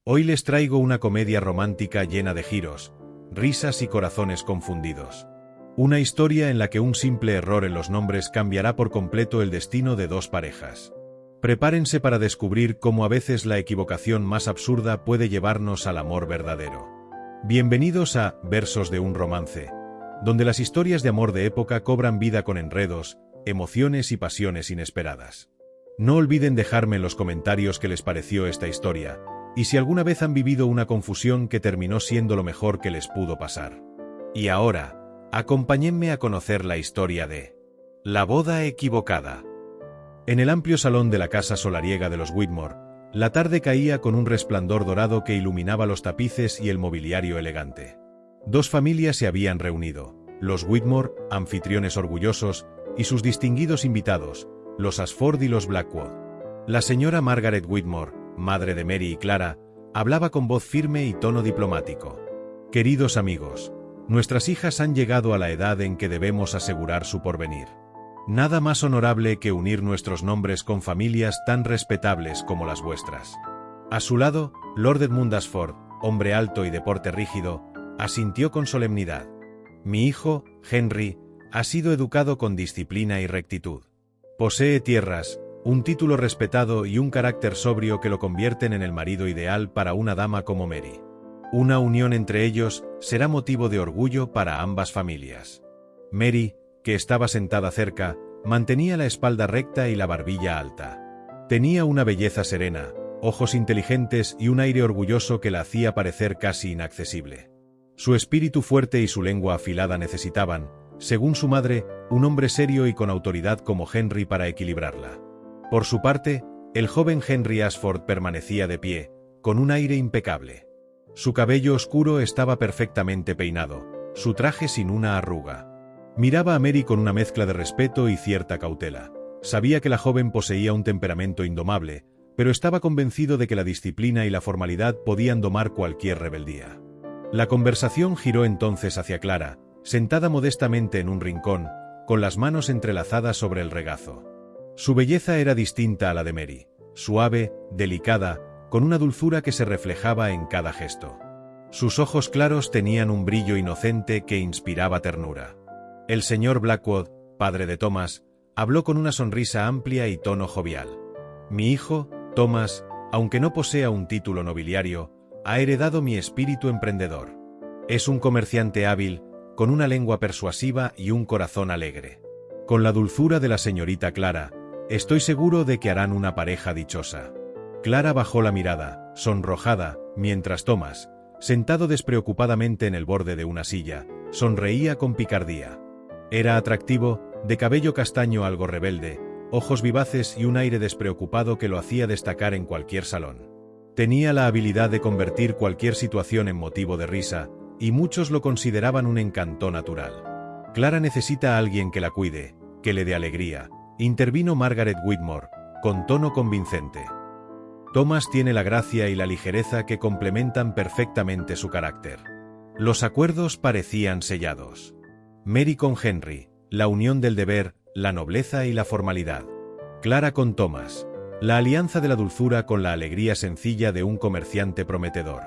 Hoy les traigo una comedia romántica llena de giros, risas y corazones confundidos. Una historia en la que un simple error en los nombres cambiará por completo el destino de dos parejas. Prepárense para descubrir cómo a veces la equivocación más absurda puede llevarnos al amor verdadero. Bienvenidos a Versos de un romance, donde las historias de amor de época cobran vida con enredos, emociones y pasiones inesperadas. No olviden dejarme en los comentarios qué les pareció esta historia, y si alguna vez han vivido una confusión que terminó siendo lo mejor que les pudo pasar. Y ahora, acompáñenme a conocer la historia de La boda equivocada. En el amplio salón de la casa solariega de los Whitmore, la tarde caía con un resplandor dorado que iluminaba los tapices y el mobiliario elegante. Dos familias se habían reunido, los Whitmore, anfitriones orgullosos, y sus distinguidos invitados, los Ashford y los Blackwood. La señora Margaret Whitmore, madre de Mary y Clara, hablaba con voz firme y tono diplomático. Queridos amigos, nuestras hijas han llegado a la edad en que debemos asegurar su porvenir. Nada más honorable que unir nuestros nombres con familias tan respetables como las vuestras. A su lado, Lord Edmund Ashford, hombre alto y de porte rígido, asintió con solemnidad. Mi hijo, Henry, ha sido educado con disciplina y rectitud. Posee tierras, un título respetado y un carácter sobrio que lo convierten en el marido ideal para una dama como Mary. Una unión entre ellos será motivo de orgullo para ambas familias. Mary, que estaba sentada cerca, mantenía la espalda recta y la barbilla alta. Tenía una belleza serena, ojos inteligentes y un aire orgulloso que la hacía parecer casi inaccesible. Su espíritu fuerte y su lengua afilada necesitaban, según su madre, un hombre serio y con autoridad como Henry para equilibrarla. Por su parte, el joven Henry Ashford permanecía de pie, con un aire impecable. Su cabello oscuro estaba perfectamente peinado, su traje sin una arruga. Miraba a Mary con una mezcla de respeto y cierta cautela. Sabía que la joven poseía un temperamento indomable, pero estaba convencido de que la disciplina y la formalidad podían domar cualquier rebeldía. La conversación giró entonces hacia Clara, sentada modestamente en un rincón, con las manos entrelazadas sobre el regazo. Su belleza era distinta a la de Mary, suave, delicada, con una dulzura que se reflejaba en cada gesto. Sus ojos claros tenían un brillo inocente que inspiraba ternura. El señor Blackwood, padre de Thomas, habló con una sonrisa amplia y tono jovial. Mi hijo, Thomas, aunque no posea un título nobiliario, ha heredado mi espíritu emprendedor. Es un comerciante hábil, con una lengua persuasiva y un corazón alegre. Con la dulzura de la señorita Clara, estoy seguro de que harán una pareja dichosa. Clara bajó la mirada, sonrojada, mientras Thomas, sentado despreocupadamente en el borde de una silla, sonreía con picardía. Era atractivo, de cabello castaño algo rebelde, ojos vivaces y un aire despreocupado que lo hacía destacar en cualquier salón. Tenía la habilidad de convertir cualquier situación en motivo de risa, y muchos lo consideraban un encanto natural. Clara necesita a alguien que la cuide, que le dé alegría, intervino Margaret Whitmore, con tono convincente. Thomas tiene la gracia y la ligereza que complementan perfectamente su carácter. Los acuerdos parecían sellados. Mary con Henry, la unión del deber, la nobleza y la formalidad. Clara con Thomas, la alianza de la dulzura con la alegría sencilla de un comerciante prometedor.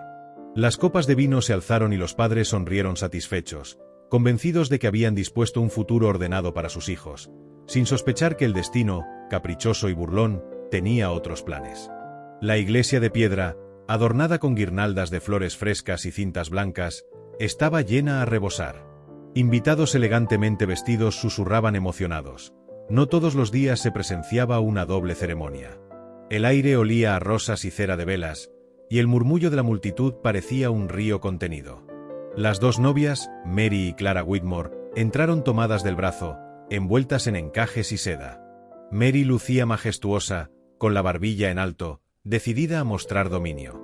Las copas de vino se alzaron y los padres sonrieron satisfechos, convencidos de que habían dispuesto un futuro ordenado para sus hijos, sin sospechar que el destino, caprichoso y burlón, tenía otros planes. La iglesia de piedra, adornada con guirnaldas de flores frescas y cintas blancas, estaba llena a rebosar. Invitados elegantemente vestidos susurraban emocionados. No todos los días se presenciaba una doble ceremonia. El aire olía a rosas y cera de velas, y el murmullo de la multitud parecía un río contenido. Las dos novias, Mary y Clara Whitmore, entraron tomadas del brazo, envueltas en encajes y seda. Mary lucía majestuosa, con la barbilla en alto, decidida a mostrar dominio.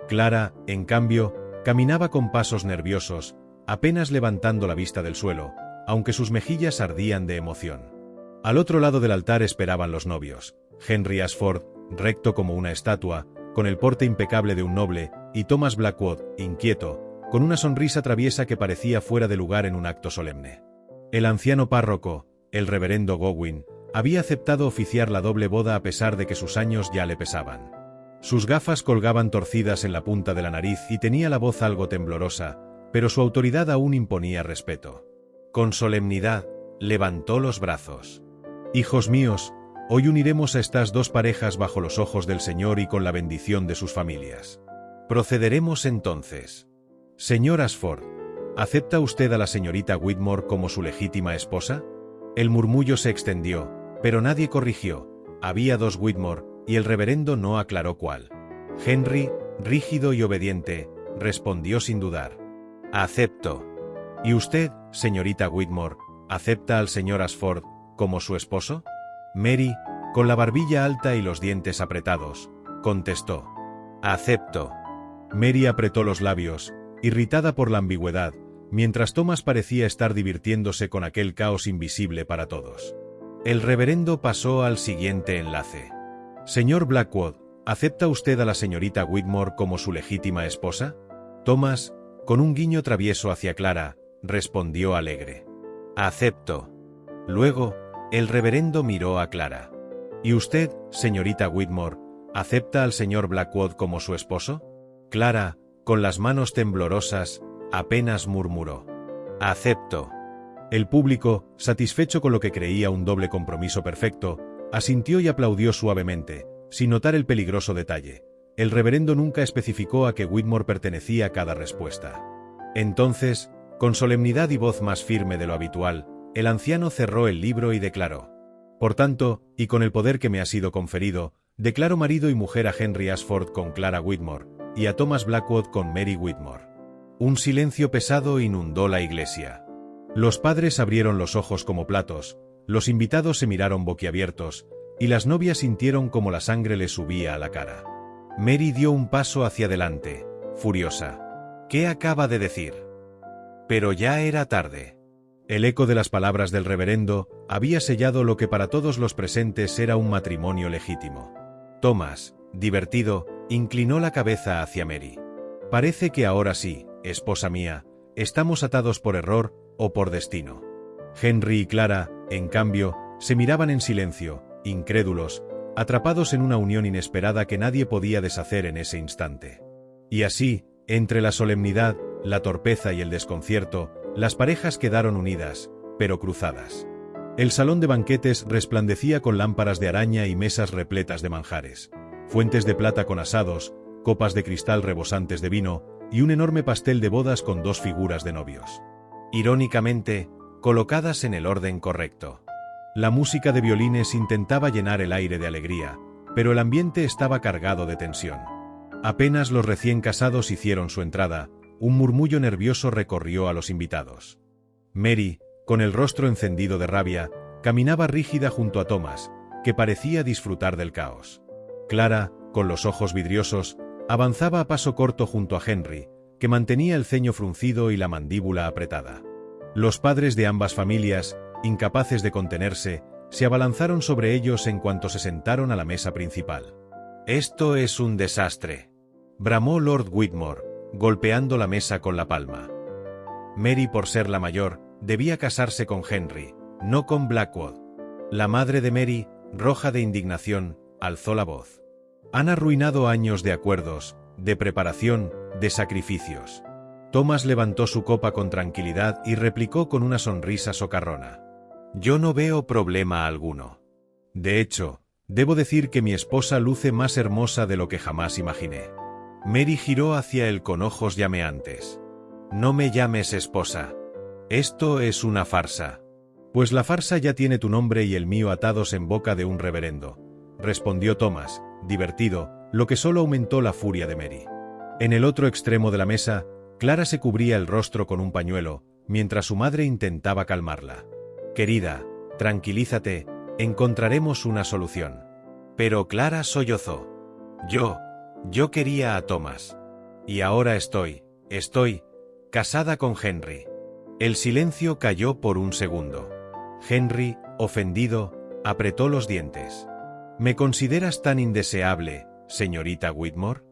Clara, en cambio, caminaba con pasos nerviosos, apenas levantando la vista del suelo, aunque sus mejillas ardían de emoción. Al otro lado del altar esperaban los novios, Henry Ashford, recto como una estatua, con el porte impecable de un noble, y Thomas Blackwood, inquieto, con una sonrisa traviesa que parecía fuera de lugar en un acto solemne. El anciano párroco, el reverendo Gowin, había aceptado oficiar la doble boda a pesar de que sus años ya le pesaban. Sus gafas colgaban torcidas en la punta de la nariz y tenía la voz algo temblorosa, pero su autoridad aún imponía respeto. Con solemnidad, levantó los brazos. Hijos míos, hoy uniremos a estas dos parejas bajo los ojos del Señor y con la bendición de sus familias. Procederemos entonces. Señor Ashford, ¿acepta usted a la señorita Whitmore como su legítima esposa? El murmullo se extendió, pero nadie corrigió. Había dos Whitmore, y el reverendo no aclaró cuál. Henry, rígido y obediente, respondió sin dudar. Acepto. ¿Y usted, señorita Whitmore, acepta al señor Ashford como su esposo? Mary, con la barbilla alta y los dientes apretados, contestó. Acepto. Mary apretó los labios, irritada por la ambigüedad, mientras Thomas parecía estar divirtiéndose con aquel caos invisible para todos. El reverendo pasó al siguiente enlace. Señor Blackwood, ¿acepta usted a la señorita Whitmore como su legítima esposa? Thomas, con un guiño travieso hacia Clara, respondió alegre. Acepto. Luego, el reverendo miró a Clara. ¿Y usted, señorita Whitmore, acepta al señor Blackwood como su esposo? Clara, con las manos temblorosas, apenas murmuró. Acepto. El público, satisfecho con lo que creía un doble compromiso perfecto, asintió y aplaudió suavemente, sin notar el peligroso detalle. El reverendo nunca especificó a qué Whitmore pertenecía cada respuesta. Entonces, con solemnidad y voz más firme de lo habitual, el anciano cerró el libro y declaró: Por tanto, y con el poder que me ha sido conferido, declaro marido y mujer a Henry Ashford con Clara Whitmore, y a Thomas Blackwood con Mary Whitmore. Un silencio pesado inundó la iglesia. Los padres abrieron los ojos como platos, los invitados se miraron boquiabiertos, y las novias sintieron como la sangre les subía a la cara. Mary dio un paso hacia adelante, furiosa. ¿Qué acaba de decir? Pero ya era tarde. El eco de las palabras del reverendo había sellado lo que para todos los presentes era un matrimonio legítimo. Thomas, divertido, inclinó la cabeza hacia Mary. Parece que ahora sí, esposa mía, estamos atados por error o por destino. Henry y Clara, en cambio, se miraban en silencio, incrédulos, atrapados en una unión inesperada que nadie podía deshacer en ese instante. Y así, entre la solemnidad, la torpeza y el desconcierto, las parejas quedaron unidas, pero cruzadas. El salón de banquetes resplandecía con lámparas de araña y mesas repletas de manjares, fuentes de plata con asados, copas de cristal rebosantes de vino, y un enorme pastel de bodas con dos figuras de novios. Irónicamente, colocadas en el orden correcto. La música de violines intentaba llenar el aire de alegría, pero el ambiente estaba cargado de tensión. Apenas los recién casados hicieron su entrada, un murmullo nervioso recorrió a los invitados. Mary, con el rostro encendido de rabia, caminaba rígida junto a Thomas, que parecía disfrutar del caos. Clara, con los ojos vidriosos, avanzaba a paso corto junto a Henry, que mantenía el ceño fruncido y la mandíbula apretada. Los padres de ambas familias, incapaces de contenerse, se abalanzaron sobre ellos en cuanto se sentaron a la mesa principal. «Esto es un desastre», bramó Lord Whitmore, golpeando la mesa con la palma. Mary, por ser la mayor, debía casarse con Henry, no con Blackwood. La madre de Mary, roja de indignación, alzó la voz. «Han arruinado años de acuerdos, de preparación, de sacrificios». Thomas levantó su copa con tranquilidad y replicó con una sonrisa socarrona. «Yo no veo problema alguno. De hecho, debo decir que mi esposa luce más hermosa de lo que jamás imaginé». Mary giró hacia él con ojos llameantes. «No me llames esposa. Esto es una farsa». «Pues la farsa ya tiene tu nombre y el mío atados en boca de un reverendo», respondió Thomas, divertido, lo que solo aumentó la furia de Mary. En el otro extremo de la mesa, Clara se cubría el rostro con un pañuelo, mientras su madre intentaba calmarla. «Querida, tranquilízate, encontraremos una solución». Pero Clara sollozó. Yo quería a Thomas. Y ahora estoy casada con Henry». El silencio cayó por un segundo. Henry, ofendido, apretó los dientes. «¿Me consideras tan indeseable, señorita Whitmore?»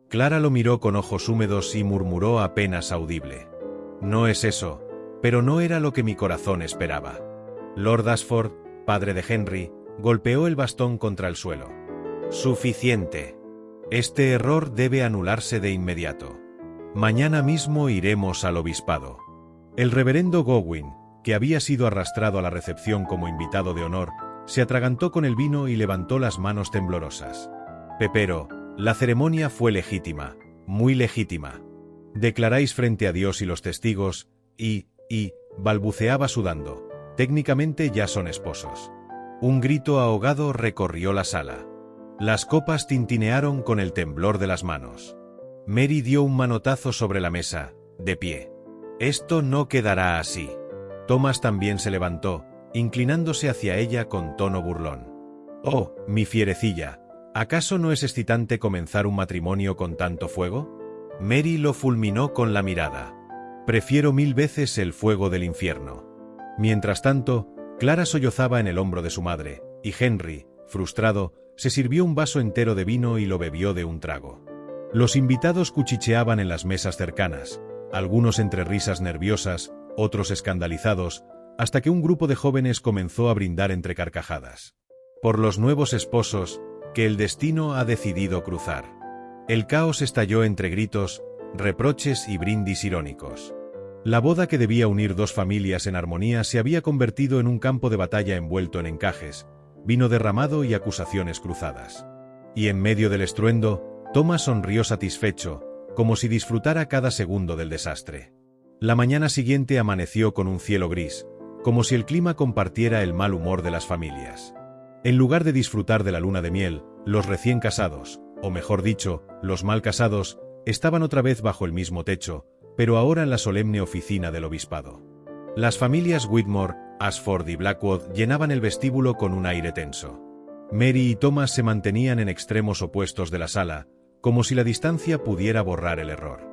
Clara lo miró con ojos húmedos y murmuró apenas audible. «No es eso, pero no era lo que mi corazón esperaba». Lord Ashford, padre de Henry, golpeó el bastón contra el suelo. «Suficiente. Este error debe anularse de inmediato. Mañana mismo iremos al obispado. El reverendo Godwin, que había sido arrastrado a la recepción como invitado de honor, se atragantó con el vino y levantó las manos temblorosas. Pepero, la ceremonia fue legítima, muy legítima. Declaráis frente a Dios y los testigos, balbuceaba sudando. Técnicamente ya son esposos. Un grito ahogado recorrió la sala. Las copas tintinearon con el temblor de las manos. Mary dio un manotazo sobre la mesa, de pie. Esto no quedará así. Thomas también se levantó, inclinándose hacia ella con tono burlón. Oh, mi fierecilla, ¿acaso no es excitante comenzar un matrimonio con tanto fuego? Mary lo fulminó con la mirada. Prefiero 1000 veces el fuego del infierno. Mientras tanto, Clara sollozaba en el hombro de su madre, y Henry, frustrado, se sirvió un vaso entero de vino y lo bebió de un trago. Los invitados cuchicheaban en las mesas cercanas, algunos entre risas nerviosas, otros escandalizados, hasta que un grupo de jóvenes comenzó a brindar entre carcajadas. Por los nuevos esposos, que el destino ha decidido cruzar. El caos estalló entre gritos, reproches y brindis irónicos. La boda que debía unir dos familias en armonía se había convertido en un campo de batalla envuelto en encajes, vino derramado y acusaciones cruzadas. Y en medio del estruendo, Thomas sonrió satisfecho, como si disfrutara cada segundo del desastre. La mañana siguiente amaneció con un cielo gris, como si el clima compartiera el mal humor de las familias. En lugar de disfrutar de la luna de miel, los recién casados, o mejor dicho, los mal casados, estaban otra vez bajo el mismo techo, pero ahora en la solemne oficina del obispado. Las familias Whitmore, Ashford y Blackwood llenaban el vestíbulo con un aire tenso. Mary y Thomas se mantenían en extremos opuestos de la sala, como si la distancia pudiera borrar el error.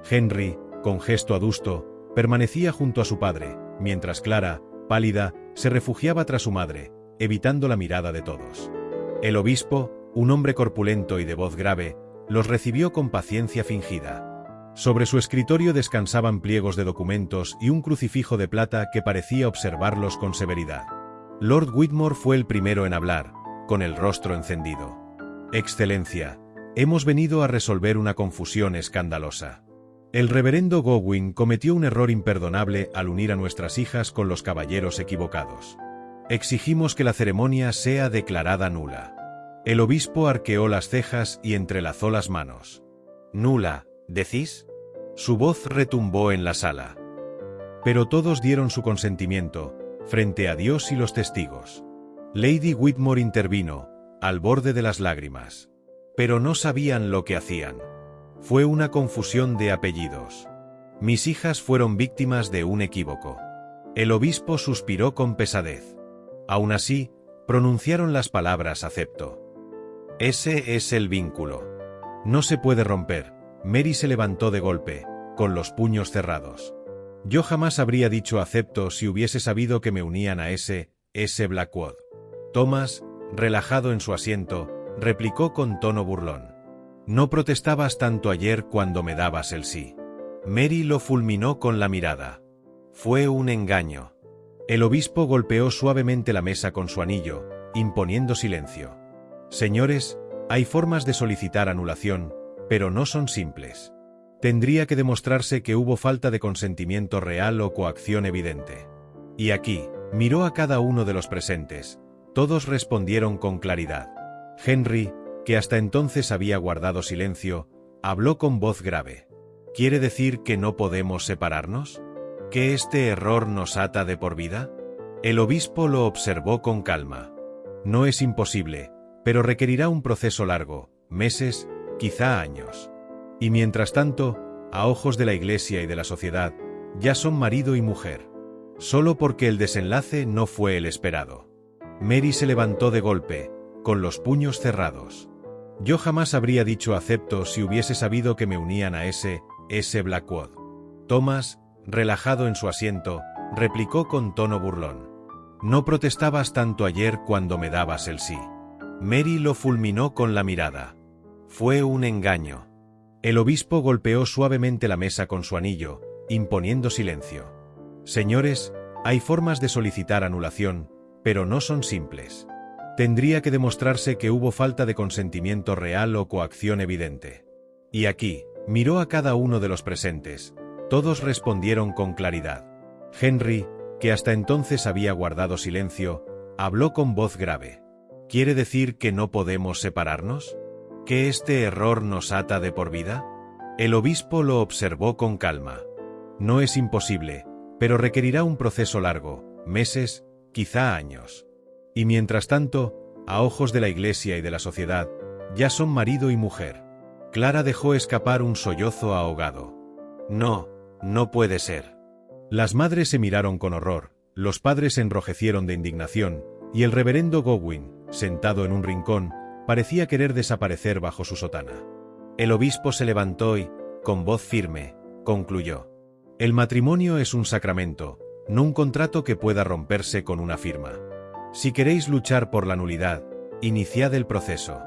Henry, con gesto adusto, permanecía junto a su padre, mientras Clara, pálida, se refugiaba tras su madre, evitando la mirada de todos. El obispo, un hombre corpulento y de voz grave, los recibió con paciencia fingida. Sobre su escritorio descansaban pliegos de documentos y un crucifijo de plata que parecía observarlos con severidad. Lord Whitmore fue el primero en hablar, con el rostro encendido. Excelencia, hemos venido a resolver una confusión escandalosa. El reverendo Godwin cometió un error imperdonable al unir a nuestras hijas con los caballeros equivocados. Exigimos que la ceremonia sea declarada nula. El obispo arqueó las cejas y entrelazó las manos. ¿Nula, decís? Su voz retumbó en la sala. Pero todos dieron su consentimiento, frente a Dios y los testigos. Lady Whitmore intervino, al borde de las lágrimas. Pero no sabían lo que hacían. Fue una confusión de apellidos. Mis hijas fueron víctimas de un equívoco. El obispo suspiró con pesadez. Aún así, pronunciaron las palabras acepto. Ese es el vínculo. No se puede romper. Mary se levantó de golpe, con los puños cerrados. Yo jamás habría dicho acepto si hubiese sabido que me unían a ese Blackwood. Thomas, relajado en su asiento, replicó con tono burlón. No protestabas tanto ayer cuando me dabas el sí. Mary lo fulminó con la mirada. Fue un engaño. El obispo golpeó suavemente la mesa con su anillo, imponiendo silencio. Señores, hay formas de solicitar anulación, pero no son simples. Tendría que demostrarse que hubo falta de consentimiento real o coacción evidente. Y aquí, miró a cada uno de los presentes. Todos respondieron con claridad. Henry, que hasta entonces había guardado silencio, habló con voz grave. ¿Quiere decir que no podemos separarnos? ¿Que este error nos ata de por vida? El obispo lo observó con calma. No es imposible, pero requerirá un proceso largo, meses, quizá años. Y mientras tanto, a ojos de la Iglesia y de la sociedad, ya son marido y mujer. Solo porque el desenlace no fue el esperado. Mary se levantó de golpe, con los puños cerrados. Yo jamás habría dicho acepto si hubiese sabido que me unían a ese Blackwood. Thomas, relajado en su asiento, replicó con tono burlón. No protestabas tanto ayer cuando me dabas el sí. Mary lo fulminó con la mirada. Fue un engaño. El obispo golpeó suavemente la mesa con su anillo, imponiendo silencio. Señores, hay formas de solicitar anulación, pero no son simples. Tendría que demostrarse que hubo falta de consentimiento real o coacción evidente. Y aquí, miró a cada uno de los presentes. Todos respondieron con claridad. Henry, que hasta entonces había guardado silencio, habló con voz grave. ¿Quiere decir que no podemos separarnos? ¿Que este error nos ata de por vida? El obispo lo observó con calma. No es imposible, pero requerirá un proceso largo, meses, quizá años. Y mientras tanto, a ojos de la Iglesia y de la sociedad, ya son marido y mujer. Clara dejó escapar un sollozo ahogado. No, no puede ser. Las madres se miraron con horror, los padres se enrojecieron de indignación, y el reverendo Godwin, sentado en un rincón, parecía querer desaparecer bajo su sotana. El obispo se levantó y, con voz firme, concluyó. El matrimonio es un sacramento, no un contrato que pueda romperse con una firma. Si queréis luchar por la nulidad, iniciad el proceso.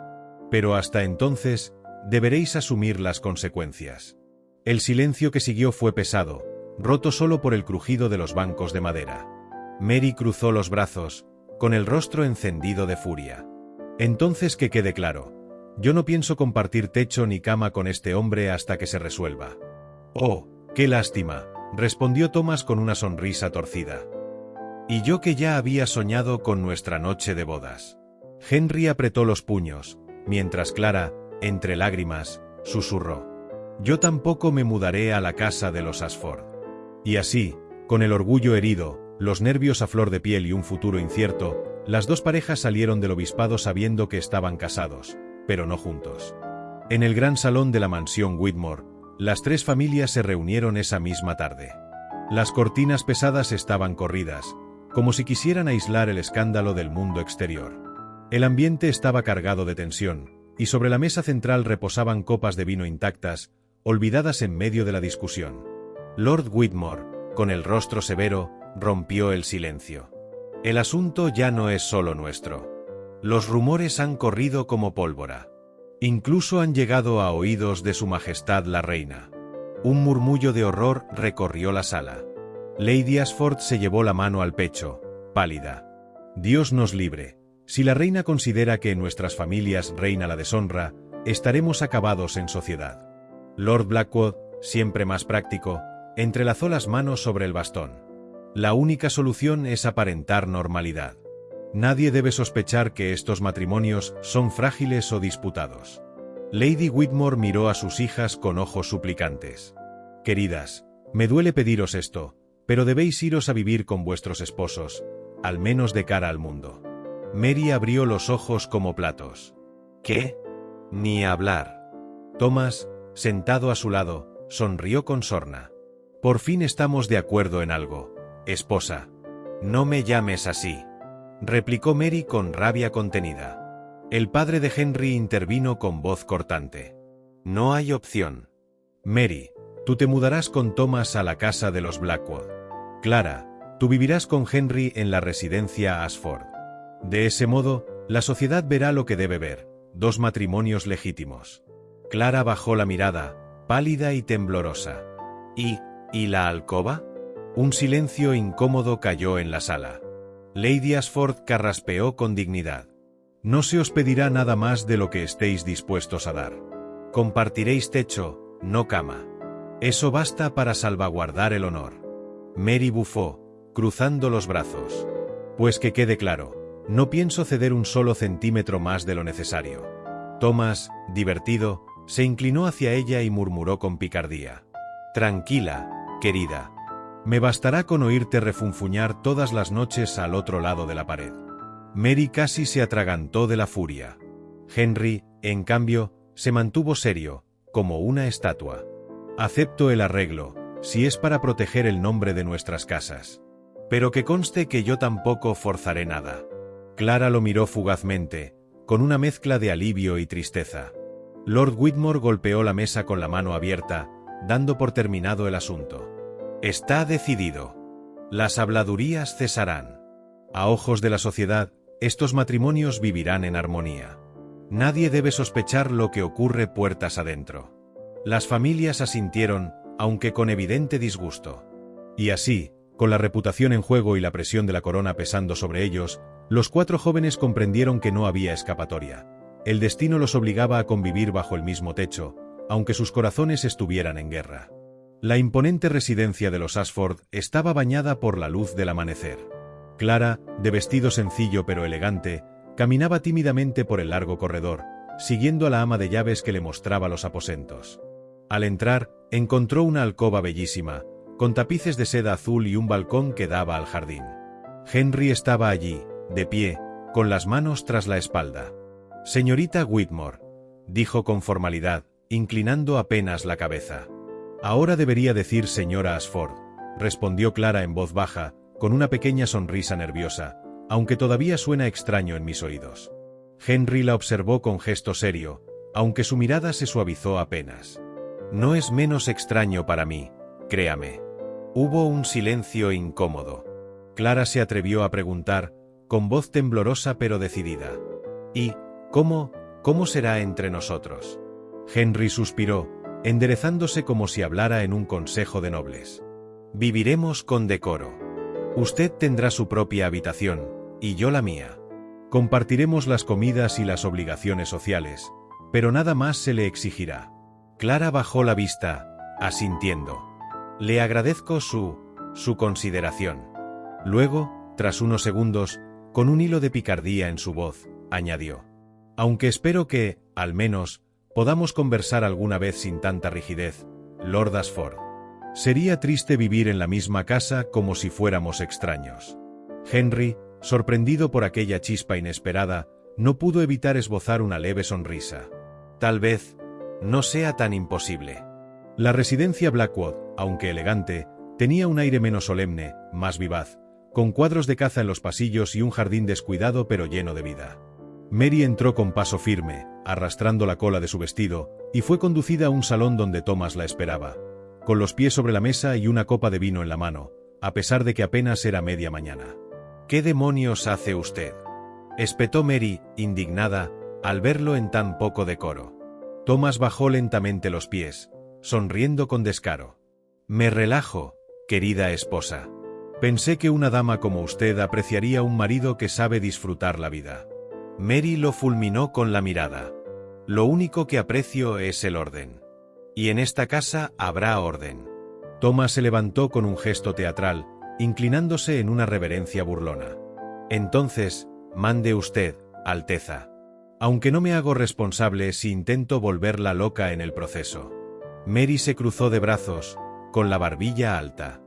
Pero hasta entonces, deberéis asumir las consecuencias. El silencio que siguió fue pesado, roto solo por el crujido de los bancos de madera. Mary cruzó los brazos, con el rostro encendido de furia. Entonces que quede claro, yo no pienso compartir techo ni cama con este hombre hasta que se resuelva. Oh, qué lástima, respondió Thomas con una sonrisa torcida. Y yo que ya había soñado con nuestra noche de bodas. Henry apretó los puños, mientras Clara, entre lágrimas, susurró. Yo tampoco me mudaré a la casa de los Ashford. Y así, con el orgullo herido, los nervios a flor de piel y un futuro incierto, las dos parejas salieron del obispado sabiendo que estaban casados, pero no juntos. En el gran salón de la mansión Whitmore, las tres familias se reunieron esa misma tarde. Las cortinas pesadas estaban corridas, como si quisieran aislar el escándalo del mundo exterior. El ambiente estaba cargado de tensión, y sobre la mesa central reposaban copas de vino intactas, olvidadas en medio de la discusión. Lord Whitmore, con el rostro severo, rompió el silencio. El asunto ya no es solo nuestro. Los rumores han corrido como pólvora. Incluso han llegado a oídos de Su Majestad la Reina. Un murmullo de horror recorrió la sala. Lady Ashford se llevó la mano al pecho, pálida. Dios nos libre. Si la reina considera que en nuestras familias reina la deshonra, estaremos acabados en sociedad. Lord Blackwood, siempre más práctico, entrelazó las manos sobre el bastón. La única solución es aparentar normalidad. Nadie debe sospechar que estos matrimonios son frágiles o disputados. Lady Whitmore miró a sus hijas con ojos suplicantes. Queridas, me duele pediros esto, pero debéis iros a vivir con vuestros esposos, al menos de cara al mundo. Mary abrió los ojos como platos. ¿Qué? Ni hablar. Thomas, sentado a su lado, sonrió con sorna. Por fin estamos de acuerdo en algo, esposa. No me llames así, replicó Mary con rabia contenida. El padre de Henry intervino con voz cortante. No hay opción. Mary, tú te mudarás con Thomas a la casa de los Blackwood. Clara, tú vivirás con Henry en la residencia Ashford. De ese modo, la sociedad verá lo que debe ver, dos matrimonios legítimos. Clara bajó la mirada, pálida y temblorosa. ¿Y la alcoba? Un silencio incómodo cayó en la sala. Lady Ashford carraspeó con dignidad. No se os pedirá nada más de lo que estéis dispuestos a dar. Compartiréis techo, no cama. Eso basta para salvaguardar el honor. Mary bufó, cruzando los brazos. Pues que quede claro, no pienso ceder un solo centímetro más de lo necesario. Thomas, divertido, se inclinó hacia ella y murmuró con picardía. Tranquila, querida. Me bastará con oírte refunfuñar todas las noches al otro lado de la pared. Mary casi se atragantó de la furia. Henry, en cambio, se mantuvo serio, como una estatua. Acepto el arreglo, si es para proteger el nombre de nuestras casas. Pero que conste que yo tampoco forzaré nada. Clara lo miró fugazmente, con una mezcla de alivio y tristeza. Lord Whitmore golpeó la mesa con la mano abierta, dando por terminado el asunto. Está decidido. Las habladurías cesarán. A ojos de la sociedad, estos matrimonios vivirán en armonía. Nadie debe sospechar lo que ocurre puertas adentro. Las familias asintieron, aunque con evidente disgusto. Y así, con la reputación en juego y la presión de la corona pesando sobre ellos, Los 4 jóvenes comprendieron que no había escapatoria. El destino los obligaba a convivir bajo el mismo techo, aunque sus corazones estuvieran en guerra. La imponente residencia de los Ashford estaba bañada por la luz del amanecer. Clara, de vestido sencillo pero elegante, caminaba tímidamente por el largo corredor, siguiendo a la ama de llaves que le mostraba los aposentos. Al entrar, encontró una alcoba bellísima, con tapices de seda azul y un balcón que daba al jardín. Henry estaba allí, de pie, con las manos tras la espalda. «Señorita Whitmore», dijo con formalidad, inclinando apenas la cabeza. «Ahora debería decir señora Ashford», respondió Clara en voz baja, con una pequeña sonrisa nerviosa, aunque todavía suena extraño en mis oídos. Henry la observó con gesto serio, aunque su mirada se suavizó apenas. «No es menos extraño para mí, créame». Hubo un silencio incómodo. Clara se atrevió a preguntar, con voz temblorosa pero decidida. «¿Y cómo será entre nosotros?» Henry suspiró, enderezándose como si hablara en un consejo de nobles. «Viviremos con decoro. Usted tendrá su propia habitación, y yo la mía. Compartiremos las comidas y las obligaciones sociales, pero nada más se le exigirá». Clara bajó la vista, asintiendo. «Le agradezco su consideración». Luego, tras unos segundos, con un hilo de picardía en su voz, añadió: «Aunque espero que, al menos, podamos conversar alguna vez sin tanta rigidez, Lord Ashford. Sería triste vivir en la misma casa como si fuéramos extraños». Henry, sorprendido por aquella chispa inesperada, no pudo evitar esbozar una leve sonrisa. «Tal vez no sea tan imposible». La residencia Blackwood, aunque elegante, tenía un aire menos solemne, más vivaz, con cuadros de caza en los pasillos y un jardín descuidado pero lleno de vida. Mary entró con paso firme, arrastrando la cola de su vestido, y fue conducida a un salón donde Thomas la esperaba, con los pies sobre la mesa y una copa de vino en la mano, a pesar de que apenas era media mañana. «¿Qué demonios hace usted?», espetó Mary, indignada, al verlo en tan poco decoro. Thomas bajó lentamente los pies, sonriendo con descaro. «Me relajo, querida esposa. Pensé que una dama como usted apreciaría un marido que sabe disfrutar la vida». Mary lo fulminó con la mirada. «Lo único que aprecio es el orden. Y en esta casa habrá orden». Thomas se levantó con un gesto teatral, inclinándose en una reverencia burlona. «Entonces, mande usted, Alteza. Aunque no me hago responsable si intento volverla loca en el proceso». Mary se cruzó de brazos, con la barbilla alta.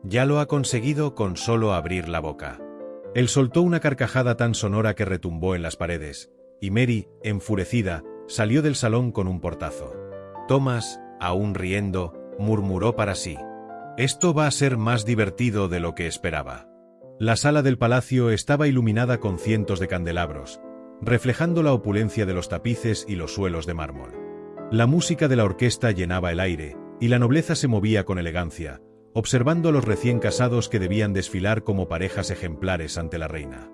«Ya lo ha conseguido con solo abrir la boca». Él soltó una carcajada tan sonora que retumbó en las paredes, y Mary, enfurecida, salió del salón con un portazo. Thomas, aún riendo, murmuró para sí: «Esto va a ser más divertido de lo que esperaba». La sala del palacio estaba iluminada con cientos de candelabros, reflejando la opulencia de los tapices y los suelos de mármol. La música de la orquesta llenaba el aire, y la nobleza se movía con elegancia, observando a los recién casados que debían desfilar como parejas ejemplares ante la reina.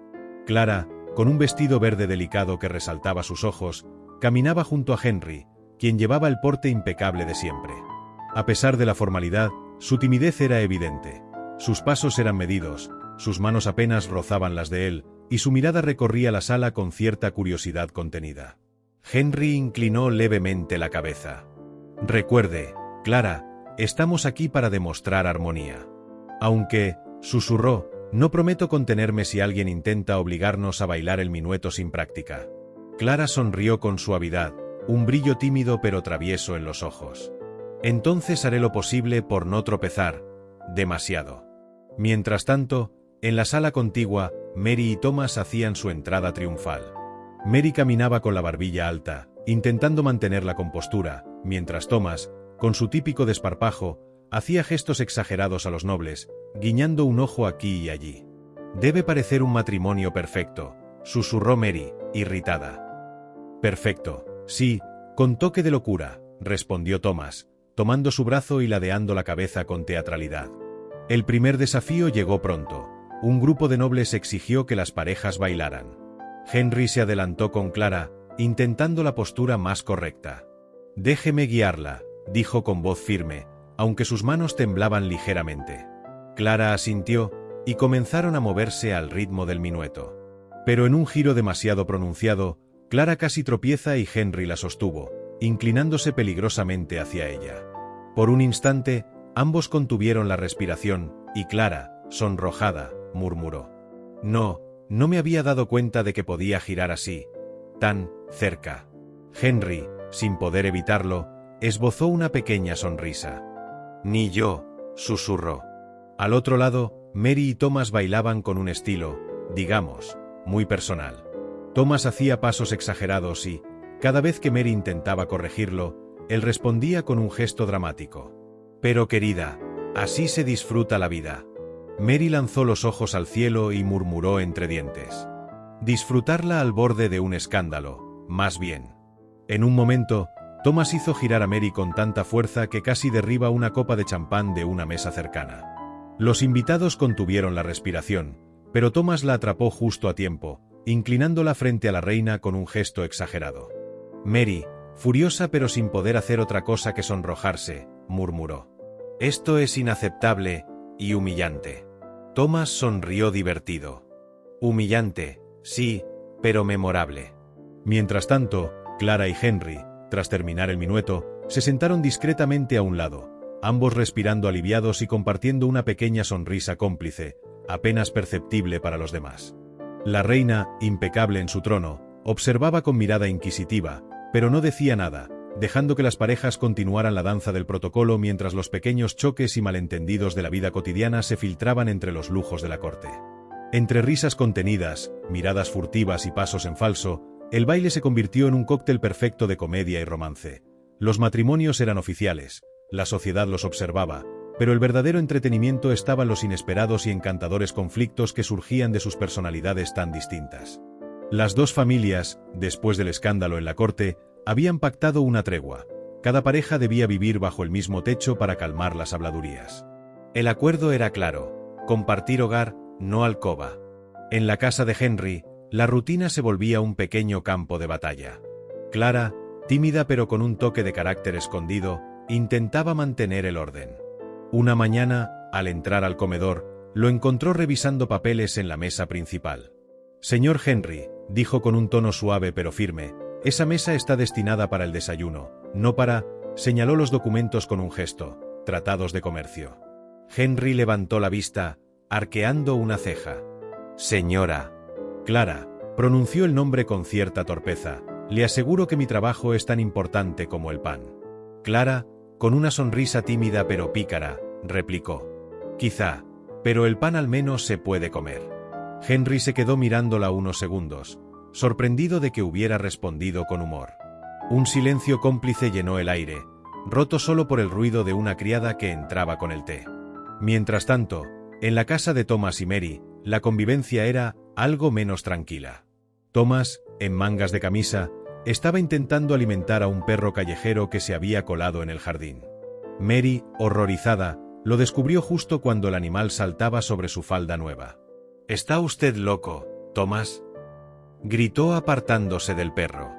Clara, con un vestido verde delicado que resaltaba sus ojos, caminaba junto a Henry, quien llevaba el porte impecable de siempre. A pesar de la formalidad, su timidez era evidente. Sus pasos eran medidos, sus manos apenas rozaban las de él, y su mirada recorría la sala con cierta curiosidad contenida. Henry inclinó levemente la cabeza. «Recuerde, Clara, estamos aquí para demostrar armonía. Aunque», susurró, «no prometo contenerme si alguien intenta obligarnos a bailar el minueto sin práctica». Clara sonrió con suavidad, un brillo tímido pero travieso en los ojos. «Entonces haré lo posible por no tropezar demasiado». Mientras tanto, en la sala contigua, Mary y Thomas hacían su entrada triunfal. Mary caminaba con la barbilla alta, intentando mantener la compostura, mientras Thomas, con su típico desparpajo, hacía gestos exagerados a los nobles, guiñando un ojo aquí y allí. «Debe parecer un matrimonio perfecto», susurró Mary, irritada. «Perfecto, sí, con toque de locura», respondió Thomas, tomando su brazo y ladeando la cabeza con teatralidad. El primer desafío llegó pronto. Un grupo de nobles exigió que las parejas bailaran. Henry se adelantó con Clara, intentando la postura más correcta. «Déjeme guiarla», dijo con voz firme, aunque sus manos temblaban ligeramente. Clara asintió, y comenzaron a moverse al ritmo del minueto. Pero en un giro demasiado pronunciado, Clara casi tropieza y Henry la sostuvo, inclinándose peligrosamente hacia ella. Por un instante, ambos contuvieron la respiración, y Clara, sonrojada, murmuró: No me había dado cuenta de que podía girar así, tan cerca. Henry, sin poder evitarlo, esbozó una pequeña sonrisa. Ni yo, susurró. Al otro lado, Mary y Thomas bailaban con un estilo, digamos, muy personal. Thomas hacía pasos exagerados y, cada vez que Mary intentaba corregirlo, él respondía con un gesto dramático. Pero querida, así se disfruta la vida. Mary lanzó los ojos al cielo y murmuró entre dientes: disfrutarla al borde de un escándalo, más bien. En un momento, Thomas hizo girar a Mary con tanta fuerza que casi derriba una copa de champán de una mesa cercana. Los invitados contuvieron la respiración, pero Thomas la atrapó justo a tiempo, inclinándola frente a la reina con un gesto exagerado. Mary, furiosa pero sin poder hacer otra cosa que sonrojarse, murmuró: esto es inaceptable y humillante. Thomas sonrió divertido. Humillante, sí, pero memorable. Mientras tanto, Clara y Henry, tras terminar el minueto, se sentaron discretamente a un lado, ambos respirando aliviados y compartiendo una pequeña sonrisa cómplice, apenas perceptible para los demás. La reina, impecable en su trono, observaba con mirada inquisitiva, pero no decía nada, dejando que las parejas continuaran la danza del protocolo mientras los pequeños choques y malentendidos de la vida cotidiana se filtraban entre los lujos de la corte. Entre risas contenidas, miradas furtivas y pasos en falso, el baile se convirtió en un cóctel perfecto de comedia y romance. Los matrimonios eran oficiales, la sociedad los observaba, pero el verdadero entretenimiento estaba en los inesperados y encantadores conflictos que surgían de sus personalidades tan distintas. Las dos familias, después del escándalo en la corte, habían pactado una tregua. Cada pareja debía vivir bajo el mismo techo para calmar las habladurías. El acuerdo era claro: compartir hogar, no alcoba. En la casa de Henry, la rutina se volvía un pequeño campo de batalla. Clara, tímida pero con un toque de carácter escondido, intentaba mantener el orden. Una mañana, al entrar al comedor, lo encontró revisando papeles en la mesa principal. Señor Henry, dijo con un tono suave pero firme, esa mesa está destinada para el desayuno, no para... Señaló los documentos con un gesto: tratados de comercio. Henry levantó la vista, arqueando una ceja. Señora. Clara, pronunció el nombre con cierta torpeza, le aseguro que mi trabajo es tan importante como el pan. Clara, con una sonrisa tímida pero pícara, replicó: quizá, pero el pan al menos se puede comer. Henry se quedó mirándola unos segundos, sorprendido de que hubiera respondido con humor. Un silencio cómplice llenó el aire, roto solo por el ruido de una criada que entraba con el té. Mientras tanto, en la casa de Thomas y Mary, la convivencia era algo menos tranquila. Thomas, en mangas de camisa, estaba intentando alimentar a un perro callejero que se había colado en el jardín. Mary, horrorizada, lo descubrió justo cuando el animal saltaba sobre su falda nueva. ¿Está usted loco, Thomas?, gritó apartándose del perro.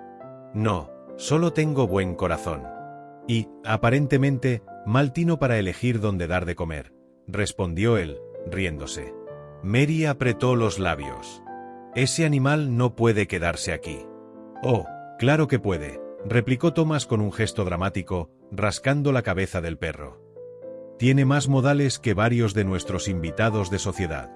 No, solo tengo buen corazón. Y, aparentemente, mal tino para elegir dónde dar de comer, respondió él, riéndose. Mary apretó los labios. Ese animal no puede quedarse aquí. Oh, claro que puede, replicó Thomas con un gesto dramático, rascando la cabeza del perro. Tiene más modales que varios de nuestros invitados de sociedad.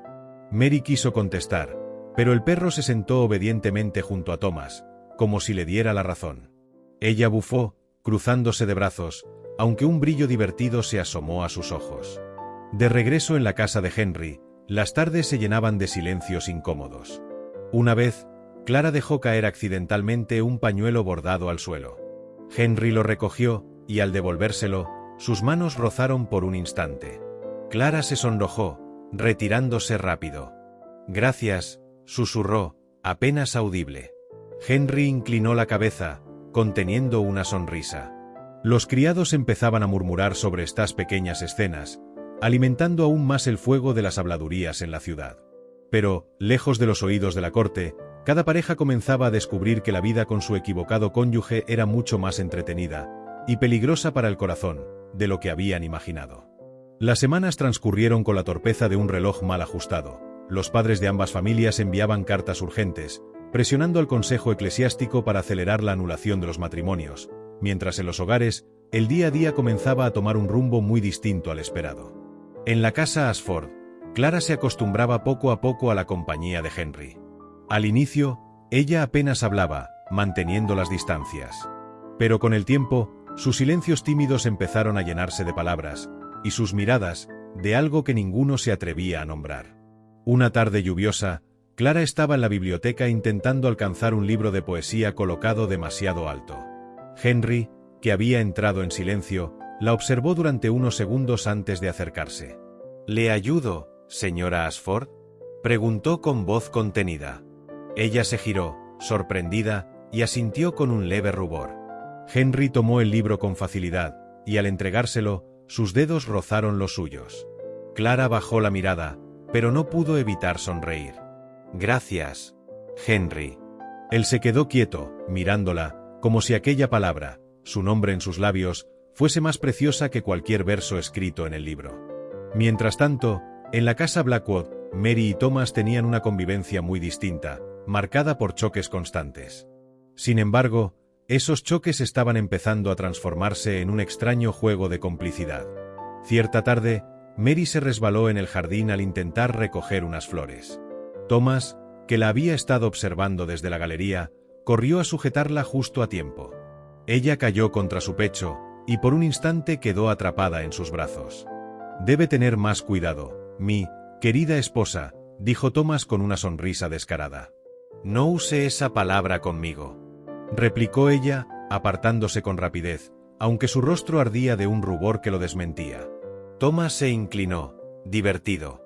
Mary quiso contestar, pero el perro se sentó obedientemente junto a Thomas, como si le diera la razón. Ella bufó, cruzándose de brazos, aunque un brillo divertido se asomó a sus ojos. De regreso en la casa de Henry, las tardes se llenaban de silencios incómodos. Una vez, Clara dejó caer accidentalmente un pañuelo bordado al suelo. Henry lo recogió, y al devolvérselo, sus manos rozaron por un instante. Clara se sonrojó, retirándose rápido. Gracias, susurró, apenas audible. Henry inclinó la cabeza, conteniendo una sonrisa. Los criados empezaban a murmurar sobre estas pequeñas escenas, alimentando aún más el fuego de las habladurías en la ciudad. Pero, lejos de los oídos de la corte, cada pareja comenzaba a descubrir que la vida con su equivocado cónyuge era mucho más entretenida y peligrosa para el corazón de lo que habían imaginado. Las semanas transcurrieron con la torpeza de un reloj mal ajustado, los padres de ambas familias enviaban cartas urgentes, presionando al Consejo Eclesiástico para acelerar la anulación de los matrimonios, mientras en los hogares, el día a día comenzaba a tomar un rumbo muy distinto al esperado. En la casa Ashford, Clara se acostumbraba poco a poco a la compañía de Henry. Al inicio, ella apenas hablaba, manteniendo las distancias. Pero con el tiempo, sus silencios tímidos empezaron a llenarse de palabras, y sus miradas, de algo que ninguno se atrevía a nombrar. Una tarde lluviosa, Clara estaba en la biblioteca intentando alcanzar un libro de poesía colocado demasiado alto. Henry, que había entrado en silencio, la observó durante unos segundos antes de acercarse. «¿Le ayudo, señora Ashford?», preguntó con voz contenida. Ella se giró, sorprendida, y asintió con un leve rubor. Henry tomó el libro con facilidad, y al entregárselo, sus dedos rozaron los suyos. Clara bajó la mirada, pero no pudo evitar sonreír. «Gracias, Henry». Él se quedó quieto, mirándola, como si aquella palabra, su nombre en sus labios, fuese más preciosa que cualquier verso escrito en el libro. Mientras tanto, en la casa Blackwood, Mary y Thomas tenían una convivencia muy distinta, marcada por choques constantes. Sin embargo, esos choques estaban empezando a transformarse en un extraño juego de complicidad. Cierta tarde, Mary se resbaló en el jardín al intentar recoger unas flores. Thomas, que la había estado observando desde la galería, corrió a sujetarla justo a tiempo. Ella cayó contra su pecho, y por un instante quedó atrapada en sus brazos. «Debe tener más cuidado, mi querida esposa», dijo Thomas con una sonrisa descarada. «No use esa palabra conmigo», replicó ella, apartándose con rapidez, aunque su rostro ardía de un rubor que lo desmentía. Thomas se inclinó, divertido.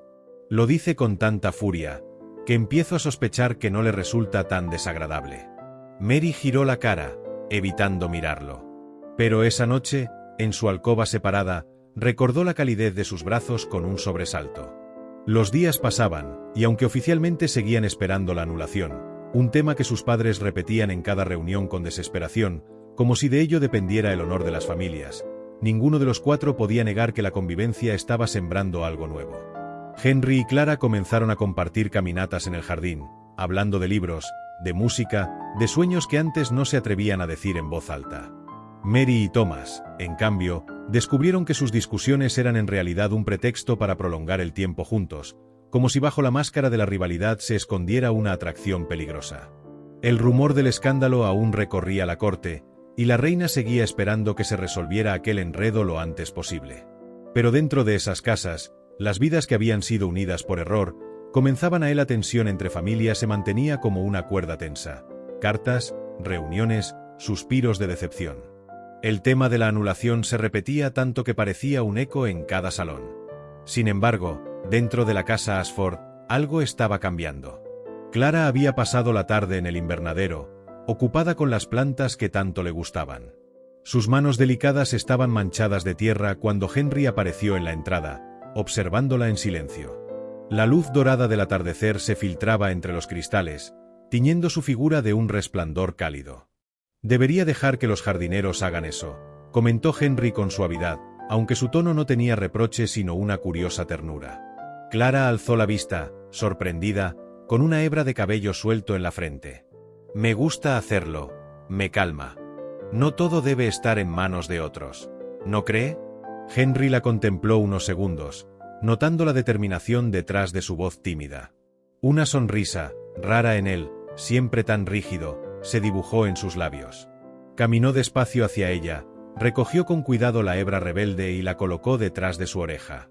«Lo dice con tanta furia, que empiezo a sospechar que no le resulta tan desagradable». Mary giró la cara, evitando mirarlo. Pero esa noche, en su alcoba separada, recordó la calidez de sus brazos con un sobresalto. Los días pasaban, y aunque oficialmente seguían esperando la anulación, un tema que sus padres repetían en cada reunión con desesperación, como si de ello dependiera el honor de las familias, ninguno de los cuatro podía negar que la convivencia estaba sembrando algo nuevo. Henry y Clara comenzaron a compartir caminatas en el jardín, hablando de libros, de música, de sueños que antes no se atrevían a decir en voz alta. Mary y Thomas, en cambio, descubrieron que sus discusiones eran en realidad un pretexto para prolongar el tiempo juntos, como si bajo la máscara de la rivalidad se escondiera una atracción peligrosa. El rumor del escándalo aún recorría la corte, y la reina seguía esperando que se resolviera aquel enredo lo antes posible. Pero dentro de esas casas, las vidas que habían sido unidas por error, comenzaban a él la tensión entre familias se mantenía como una cuerda tensa. Cartas, reuniones, suspiros de decepción. El tema de la anulación se repetía tanto que parecía un eco en cada salón. Sin embargo, dentro de la casa Ashford, algo estaba cambiando. Clara había pasado la tarde en el invernadero, ocupada con las plantas que tanto le gustaban. Sus manos delicadas estaban manchadas de tierra cuando Henry apareció en la entrada, observándola en silencio. La luz dorada del atardecer se filtraba entre los cristales, tiñendo su figura de un resplandor cálido. «Debería dejar que los jardineros hagan eso», comentó Henry con suavidad, aunque su tono no tenía reproche sino una curiosa ternura. Clara alzó la vista, sorprendida, con una hebra de cabello suelto en la frente. «Me gusta hacerlo, me calma. No todo debe estar en manos de otros, ¿no cree?». Henry la contempló unos segundos, notando la determinación detrás de su voz tímida. Una sonrisa, rara en él, siempre tan rígido, se dibujó en sus labios. Caminó despacio hacia ella, recogió con cuidado la hebra rebelde y la colocó detrás de su oreja.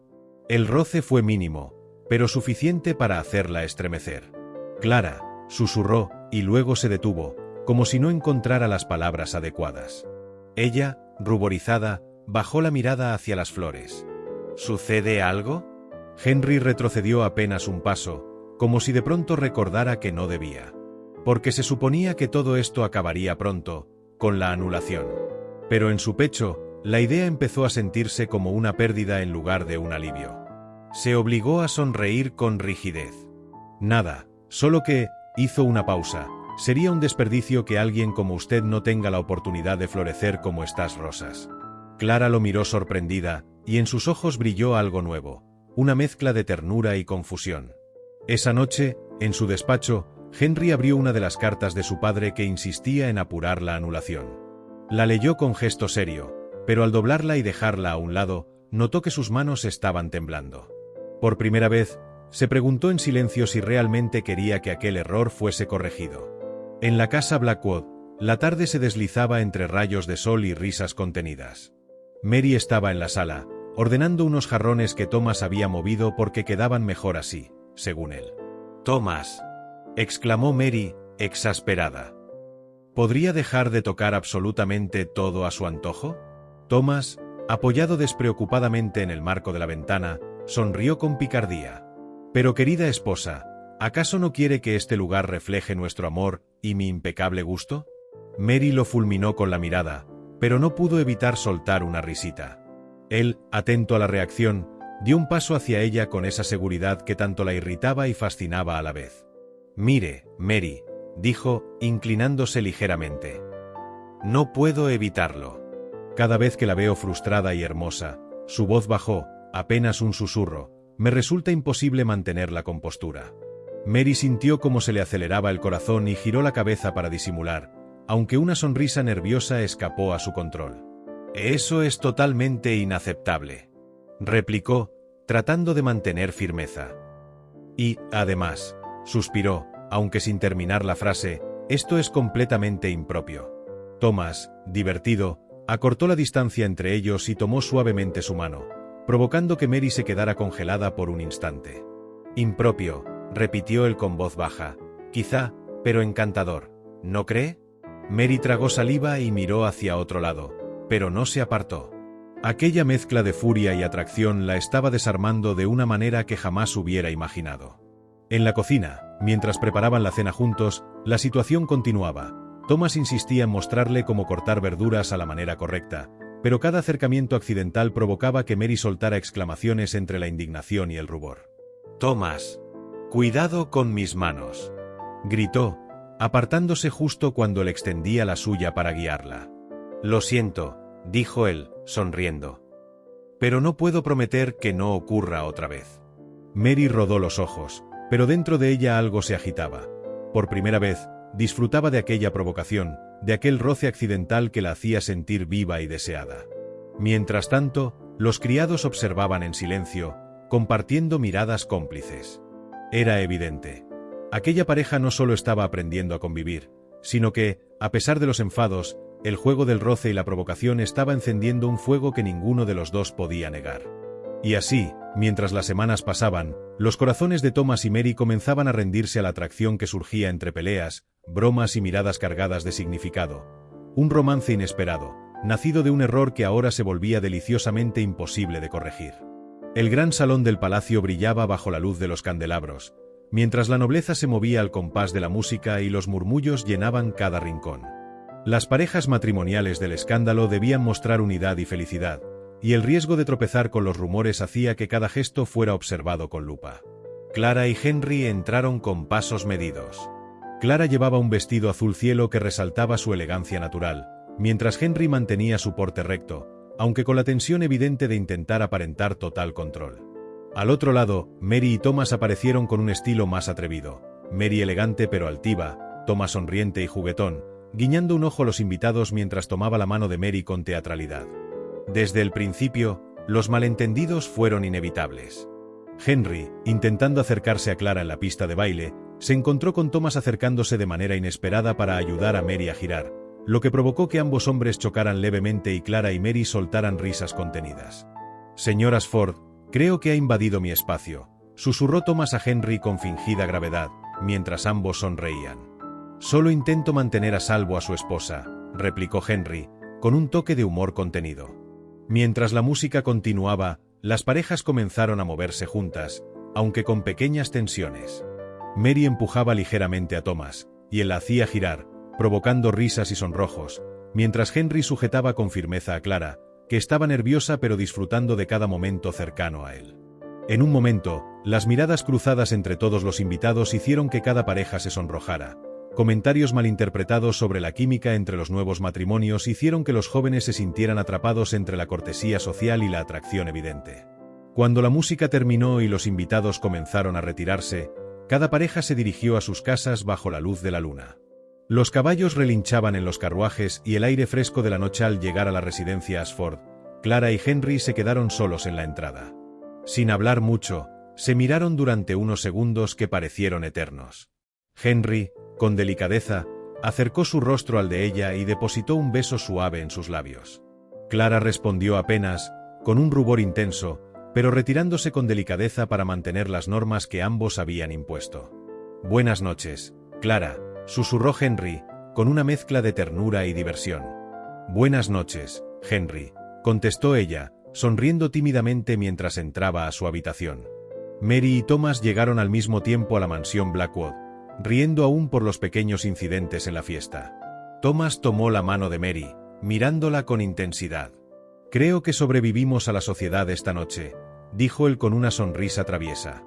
El roce fue mínimo, pero suficiente para hacerla estremecer. «Clara», susurró, y luego se detuvo, como si no encontrara las palabras adecuadas. Ella, ruborizada, bajó la mirada hacia las flores. «¿Sucede algo?». Henry retrocedió apenas un paso, como si de pronto recordara que no debía. Porque se suponía que todo esto acabaría pronto, con la anulación. Pero en su pecho, la idea empezó a sentirse como una pérdida en lugar de un alivio. Se obligó a sonreír con rigidez. «Nada, solo que», hizo una pausa, «sería un desperdicio que alguien como usted no tenga la oportunidad de florecer como estas rosas». Clara lo miró sorprendida, y en sus ojos brilló algo nuevo, una mezcla de ternura y confusión. Esa noche, en su despacho, Henry abrió una de las cartas de su padre que insistía en apurar la anulación. La leyó con gesto serio, pero al doblarla y dejarla a un lado, notó que sus manos estaban temblando. Por primera vez, se preguntó en silencio si realmente quería que aquel error fuese corregido. En la casa Blackwood, la tarde se deslizaba entre rayos de sol y risas contenidas. Mary estaba en la sala, ordenando unos jarrones que Thomas había movido porque quedaban mejor así, según él. «Thomas», exclamó Mary, exasperada. ¿Podría dejar de tocar absolutamente todo a su antojo? Thomas, apoyado despreocupadamente en el marco de la ventana, sonrió con picardía. «Pero querida esposa, ¿acaso no quiere que este lugar refleje nuestro amor y mi impecable gusto?» Mary lo fulminó con la mirada, pero no pudo evitar soltar una risita. Él, atento a la reacción, dio un paso hacia ella con esa seguridad que tanto la irritaba y fascinaba a la vez. «Mire, Mary», dijo, inclinándose ligeramente. «No puedo evitarlo. Cada vez que la veo frustrada y hermosa», su voz bajó, apenas un susurro, «me resulta imposible mantener la compostura». Mary sintió cómo se le aceleraba el corazón y giró la cabeza para disimular, aunque una sonrisa nerviosa escapó a su control. «Eso es totalmente inaceptable», replicó, tratando de mantener firmeza. «Y, además», suspiró, aunque sin terminar la frase, «esto es completamente impropio». Thomas, divertido, acortó la distancia entre ellos y tomó suavemente su mano, provocando que Mary se quedara congelada por un instante. «Impropio», repitió él con voz baja, «quizá, pero encantador, ¿no cree?» Mary tragó saliva y miró hacia otro lado, pero no se apartó. Aquella mezcla de furia y atracción la estaba desarmando de una manera que jamás hubiera imaginado. En la cocina, mientras preparaban la cena juntos, la situación continuaba. Thomas insistía en mostrarle cómo cortar verduras a la manera correcta, pero cada acercamiento accidental provocaba que Mary soltara exclamaciones entre la indignación y el rubor. «Thomas, cuidado con mis manos», gritó, apartándose justo cuando le extendía la suya para guiarla. «Lo siento», dijo él, sonriendo. «Pero no puedo prometer que no ocurra otra vez». Mary rodó los ojos, pero dentro de ella algo se agitaba. Por primera vez, disfrutaba de aquella provocación, de aquel roce accidental que la hacía sentir viva y deseada. Mientras tanto, los criados observaban en silencio, compartiendo miradas cómplices. Era evidente. Aquella pareja no solo estaba aprendiendo a convivir, sino que, a pesar de los enfados, el juego del roce y la provocación estaba encendiendo un fuego que ninguno de los dos podía negar. Y así, mientras las semanas pasaban, los corazones de Thomas y Mary comenzaban a rendirse a la atracción que surgía entre peleas, bromas y miradas cargadas de significado. Un romance inesperado, nacido de un error que ahora se volvía deliciosamente imposible de corregir. El gran salón del palacio brillaba bajo la luz de los candelabros, mientras la nobleza se movía al compás de la música y los murmullos llenaban cada rincón. Las parejas matrimoniales del escándalo debían mostrar unidad y felicidad, y el riesgo de tropezar con los rumores hacía que cada gesto fuera observado con lupa. Clara y Henry entraron con pasos medidos. Clara llevaba un vestido azul cielo que resaltaba su elegancia natural, mientras Henry mantenía su porte recto, aunque con la tensión evidente de intentar aparentar total control. Al otro lado, Mary y Thomas aparecieron con un estilo más atrevido. Mary elegante pero altiva, Thomas sonriente y juguetón, guiñando un ojo a los invitados mientras tomaba la mano de Mary con teatralidad. Desde el principio, los malentendidos fueron inevitables. Henry, intentando acercarse a Clara en la pista de baile, se encontró con Thomas acercándose de manera inesperada para ayudar a Mary a girar, lo que provocó que ambos hombres chocaran levemente y Clara y Mary soltaran risas contenidas. «Señoras Ford, creo que ha invadido mi espacio», susurró Thomas a Henry con fingida gravedad, mientras ambos sonreían. «Solo intento mantener a salvo a su esposa», replicó Henry, con un toque de humor contenido. Mientras la música continuaba, las parejas comenzaron a moverse juntas, aunque con pequeñas tensiones. Mary empujaba ligeramente a Thomas, y él la hacía girar, provocando risas y sonrojos, mientras Henry sujetaba con firmeza a Clara, que estaba nerviosa pero disfrutando de cada momento cercano a él. En un momento, las miradas cruzadas entre todos los invitados hicieron que cada pareja se sonrojara. Comentarios malinterpretados sobre la química entre los nuevos matrimonios hicieron que los jóvenes se sintieran atrapados entre la cortesía social y la atracción evidente. Cuando la música terminó y los invitados comenzaron a retirarse, Cada pareja se dirigió a sus casas bajo la luz de la luna. Los caballos relinchaban en los carruajes y el aire fresco de la noche. Al llegar a la residencia Ashford, Clara y Henry se quedaron solos en la entrada. Sin hablar mucho, se miraron durante unos segundos que parecieron eternos. Henry, con delicadeza, acercó su rostro al de ella y depositó un beso suave en sus labios. Clara respondió apenas, con un rubor intenso, pero retirándose con delicadeza para mantener las normas que ambos habían impuesto. «Buenas noches, Clara», susurró Henry, con una mezcla de ternura y diversión. «Buenas noches, Henry», contestó ella, sonriendo tímidamente mientras entraba a su habitación. Mary y Thomas llegaron al mismo tiempo a la mansión Blackwood, riendo aún por los pequeños incidentes en la fiesta. Thomas tomó la mano de Mary, mirándola con intensidad. «Creo que sobrevivimos a la sociedad esta noche», dijo él con una sonrisa traviesa.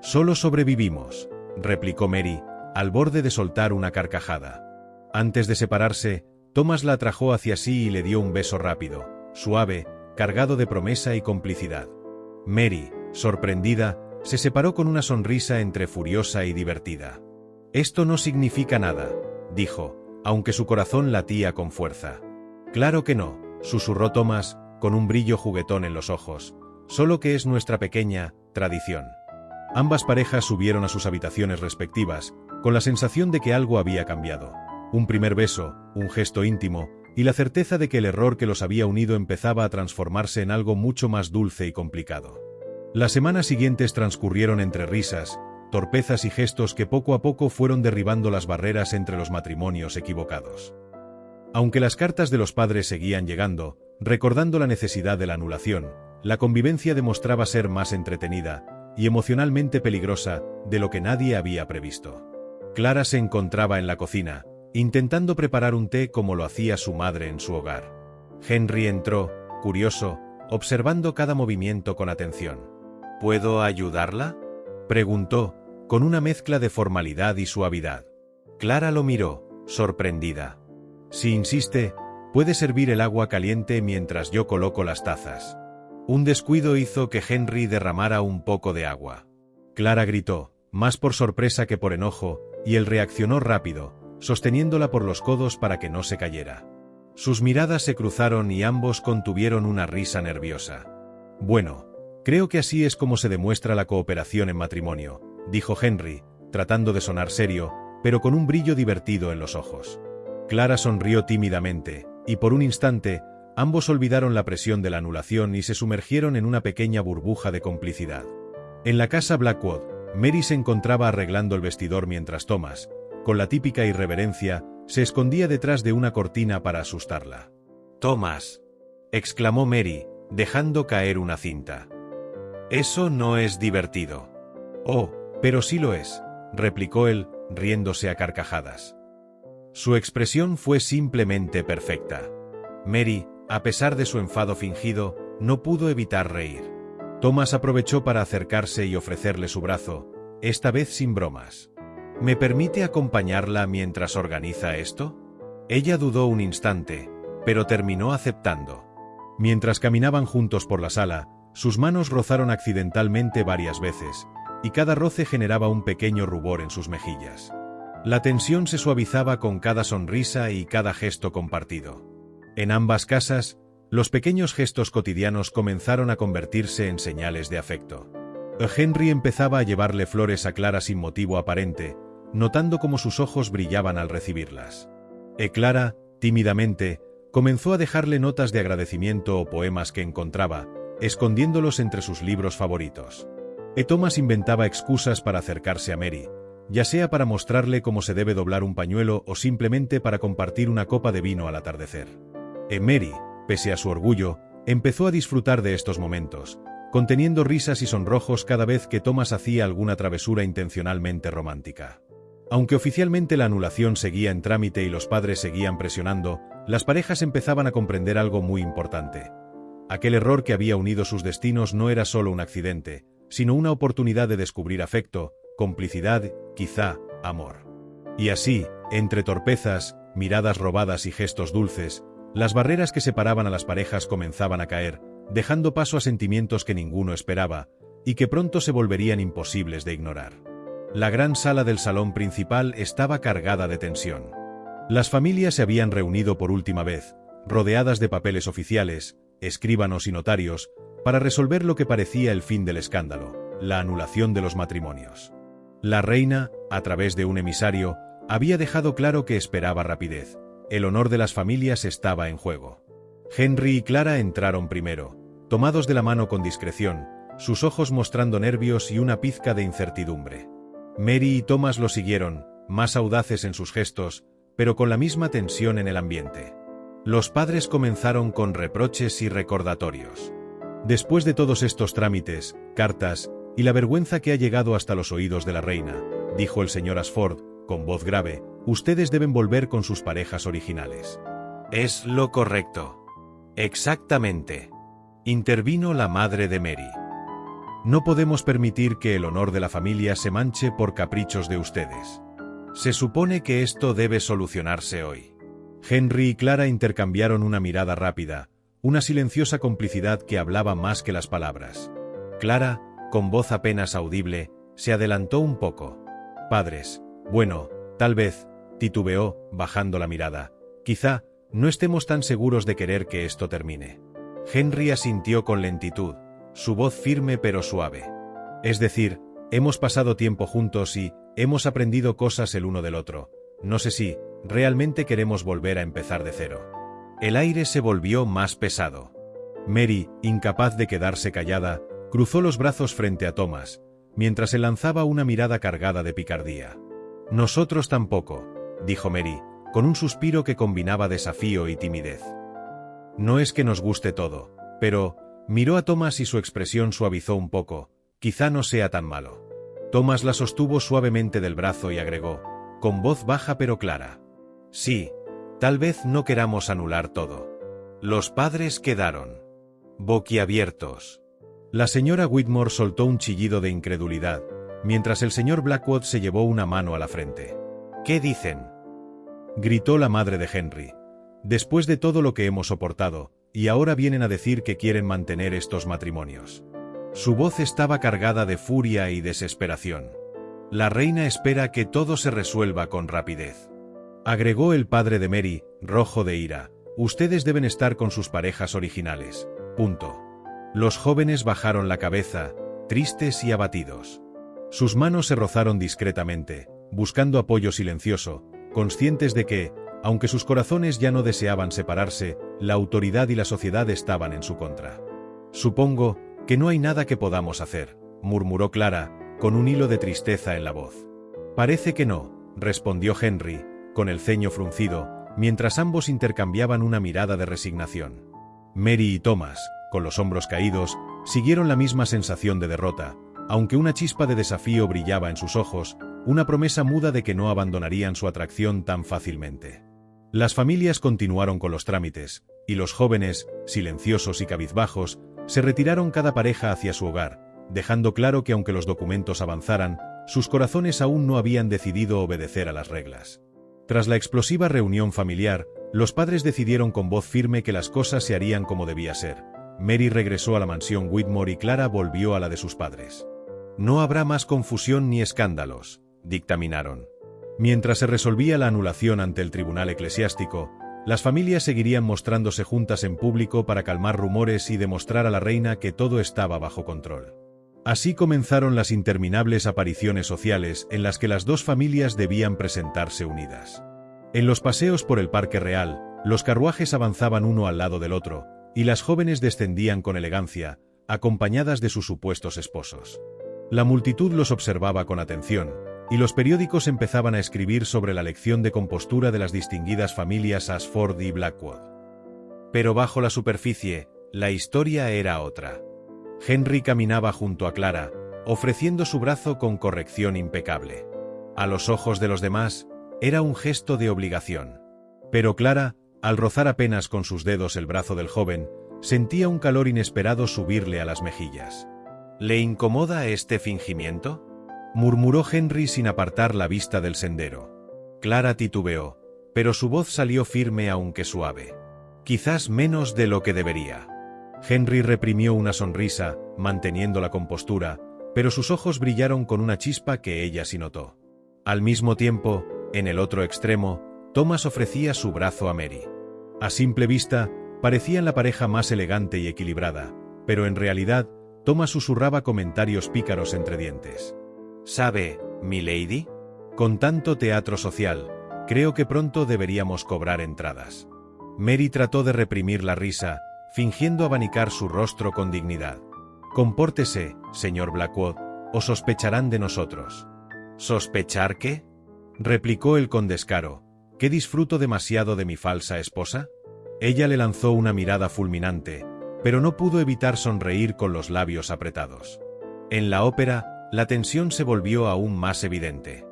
«Solo sobrevivimos», replicó Mary, al borde de soltar una carcajada. Antes de separarse, Thomas la atrajo hacia sí y le dio un beso rápido, suave, cargado de promesa y complicidad. Mary, sorprendida, se separó con una sonrisa entre furiosa y divertida. «Esto no significa nada», dijo, aunque su corazón latía con fuerza. «Claro que no», susurró Thomas, con un brillo juguetón en los ojos, «solo que es nuestra pequeña tradición». Ambas parejas subieron a sus habitaciones respectivas, con la sensación de que algo había cambiado. Un primer beso, un gesto íntimo, y la certeza de que el error que los había unido empezaba a transformarse en algo mucho más dulce y complicado. Las semanas siguientes transcurrieron entre risas, torpezas y gestos que poco a poco fueron derribando las barreras entre los matrimonios equivocados. Aunque las cartas de los padres seguían llegando, recordando la necesidad de la anulación, la convivencia demostraba ser más entretenida y emocionalmente peligrosa de lo que nadie había previsto. Clara se encontraba en la cocina, intentando preparar un té como lo hacía su madre en su hogar. Henry entró, curioso, observando cada movimiento con atención. «¿Puedo ayudarla?», preguntó, con una mezcla de formalidad y suavidad. Clara lo miró, sorprendida. «Si insiste, puede servir el agua caliente mientras yo coloco las tazas». Un descuido hizo que Henry derramara un poco de agua. Clara gritó, más por sorpresa que por enojo, y él reaccionó rápido, sosteniéndola por los codos para que no se cayera. Sus miradas se cruzaron y ambos contuvieron una risa nerviosa. «Bueno, creo que así es como se demuestra la cooperación en matrimonio», dijo Henry, tratando de sonar serio, pero con un brillo divertido en los ojos. Clara sonrió tímidamente, y por un instante, ambos olvidaron la presión de la anulación y se sumergieron en una pequeña burbuja de complicidad. En la casa Blackwood, Mary se encontraba arreglando el vestidor mientras Thomas, con la típica irreverencia, se escondía detrás de una cortina para asustarla. «Thomas», exclamó Mary, dejando caer una cinta. «Eso no es divertido». «Oh, pero sí lo es», replicó él, riéndose a carcajadas. Su expresión fue simplemente perfecta. Mary, a pesar de su enfado fingido, no pudo evitar reír. Thomas aprovechó para acercarse y ofrecerle su brazo, esta vez sin bromas. «¿Me permite acompañarla mientras organiza esto?». Ella dudó un instante, pero terminó aceptando. Mientras caminaban juntos por la sala, sus manos rozaron accidentalmente varias veces, y cada roce generaba un pequeño rubor en sus mejillas. La tensión se suavizaba con cada sonrisa y cada gesto compartido. En ambas casas, los pequeños gestos cotidianos comenzaron a convertirse en señales de afecto. Henry empezaba a llevarle flores a Clara sin motivo aparente, notando cómo sus ojos brillaban al recibirlas. Clara, tímidamente, comenzó a dejarle notas de agradecimiento o poemas que encontraba, escondiéndolos entre sus libros favoritos. Thomas inventaba excusas para acercarse a Mary, ya sea para mostrarle cómo se debe doblar un pañuelo o simplemente para compartir una copa de vino al atardecer. Mary, pese a su orgullo, empezó a disfrutar de estos momentos, conteniendo risas y sonrojos cada vez que Thomas hacía alguna travesura intencionalmente romántica. Aunque oficialmente la anulación seguía en trámite y los padres seguían presionando, las parejas empezaban a comprender algo muy importante. Aquel error que había unido sus destinos no era solo un accidente, sino una oportunidad de descubrir afecto, complicidad, quizá, amor. Y así, entre torpezas, miradas robadas y gestos dulces, las barreras que separaban a las parejas comenzaban a caer, dejando paso a sentimientos que ninguno esperaba, y que pronto se volverían imposibles de ignorar. La gran sala del salón principal estaba cargada de tensión. Las familias se habían reunido por última vez, rodeadas de papeles oficiales, escribanos y notarios, para resolver lo que parecía el fin del escándalo, la anulación de los matrimonios. La reina, a través de un emisario, había dejado claro que esperaba rapidez. El honor de las familias estaba en juego. Henry y Clara entraron primero, tomados de la mano con discreción, sus ojos mostrando nervios y una pizca de incertidumbre. Mary y Thomas lo siguieron, más audaces en sus gestos, pero con la misma tensión en el ambiente. Los padres comenzaron con reproches y recordatorios. Después de todos estos trámites, cartas, y la vergüenza que ha llegado hasta los oídos de la reina, dijo el señor Ashford, con voz grave, ustedes deben volver con sus parejas originales. Es lo correcto. Exactamente. Intervino la madre de Mary. No podemos permitir que el honor de la familia se manche por caprichos de ustedes. Se supone que esto debe solucionarse hoy. Henry y Clara intercambiaron una mirada rápida, una silenciosa complicidad que hablaba más que las palabras. Clara, con voz apenas audible, se adelantó un poco. Padres, bueno, tal vez, titubeó, bajando la mirada. Quizá, no estemos tan seguros de querer que esto termine. Henry asintió con lentitud, su voz firme pero suave. Es decir, hemos pasado tiempo juntos y hemos aprendido cosas el uno del otro. No sé si realmente queremos volver a empezar de cero. El aire se volvió más pesado. Mary, incapaz de quedarse callada, cruzó los brazos frente a Thomas, mientras se lanzaba una mirada cargada de picardía. Nosotros tampoco, dijo Mary, con un suspiro que combinaba desafío y timidez. No es que nos guste todo, pero miró a Thomas y su expresión suavizó un poco, quizá no sea tan malo. Thomas la sostuvo suavemente del brazo y agregó, con voz baja pero clara. Sí, tal vez no queramos anular todo. Los padres quedaron boquiabiertos. La señora Whitmore soltó un chillido de incredulidad, mientras el señor Blackwood se llevó una mano a la frente. ¿Qué dicen?, gritó la madre de Henry. Después de todo lo que hemos soportado, y ahora vienen a decir que quieren mantener estos matrimonios. Su voz estaba cargada de furia y desesperación. La reina espera que todo se resuelva con rapidez. Agregó el padre de Mary, rojo de ira. Ustedes deben estar con sus parejas originales. Punto. Los jóvenes bajaron la cabeza, tristes y abatidos. Sus manos se rozaron discretamente, buscando apoyo silencioso, conscientes de que, aunque sus corazones ya no deseaban separarse, la autoridad y la sociedad estaban en su contra. Supongo que no hay nada que podamos hacer, murmuró Clara, con un hilo de tristeza en la voz. Parece que no, respondió Henry, con el ceño fruncido, mientras ambos intercambiaban una mirada de resignación. Mary y Thomas, con los hombros caídos, siguieron la misma sensación de derrota, aunque una chispa de desafío brillaba en sus ojos, una promesa muda de que no abandonarían su atracción tan fácilmente. Las familias continuaron con los trámites, y los jóvenes, silenciosos y cabizbajos, se retiraron cada pareja hacia su hogar, dejando claro que aunque los documentos avanzaran, sus corazones aún no habían decidido obedecer a las reglas. Tras la explosiva reunión familiar, los padres decidieron con voz firme que las cosas se harían como debía ser. Mary regresó a la mansión Whitmore y Clara volvió a la de sus padres. No habrá más confusión ni escándalos, dictaminaron. Mientras se resolvía la anulación ante el tribunal eclesiástico, las familias seguirían mostrándose juntas en público para calmar rumores y demostrar a la reina que todo estaba bajo control. Así comenzaron las interminables apariciones sociales en las que las dos familias debían presentarse unidas. En los paseos por el Parque Real, los carruajes avanzaban uno al lado del otro, y las jóvenes descendían con elegancia, acompañadas de sus supuestos esposos. La multitud los observaba con atención, y los periódicos empezaban a escribir sobre la lección de compostura de las distinguidas familias Ashford y Blackwood. Pero bajo la superficie, la historia era otra. Henry caminaba junto a Clara, ofreciendo su brazo con corrección impecable. A los ojos de los demás, era un gesto de obligación. Pero Clara, al rozar apenas con sus dedos el brazo del joven, sentía un calor inesperado subirle a las mejillas. ¿Le incomoda este fingimiento?, murmuró Henry sin apartar la vista del sendero. Clara titubeó, pero su voz salió firme aunque suave. Quizás menos de lo que debería. Henry reprimió una sonrisa, manteniendo la compostura, pero sus ojos brillaron con una chispa que ella sí notó. Al mismo tiempo, en el otro extremo, Thomas ofrecía su brazo a Mary. A simple vista, parecían la pareja más elegante y equilibrada, pero en realidad, Thomas susurraba comentarios pícaros entre dientes. «¿Sabe, milady? Con tanto teatro social, creo que pronto deberíamos cobrar entradas». Mary trató de reprimir la risa, fingiendo abanicar su rostro con dignidad. «Compórtese, señor Blackwood, o sospecharán de nosotros». «¿Sospechar qué?», replicó él con descaro. ¿Que disfruto demasiado de mi falsa esposa? Ella le lanzó una mirada fulminante, pero no pudo evitar sonreír con los labios apretados. En la ópera, la tensión se volvió aún más evidente.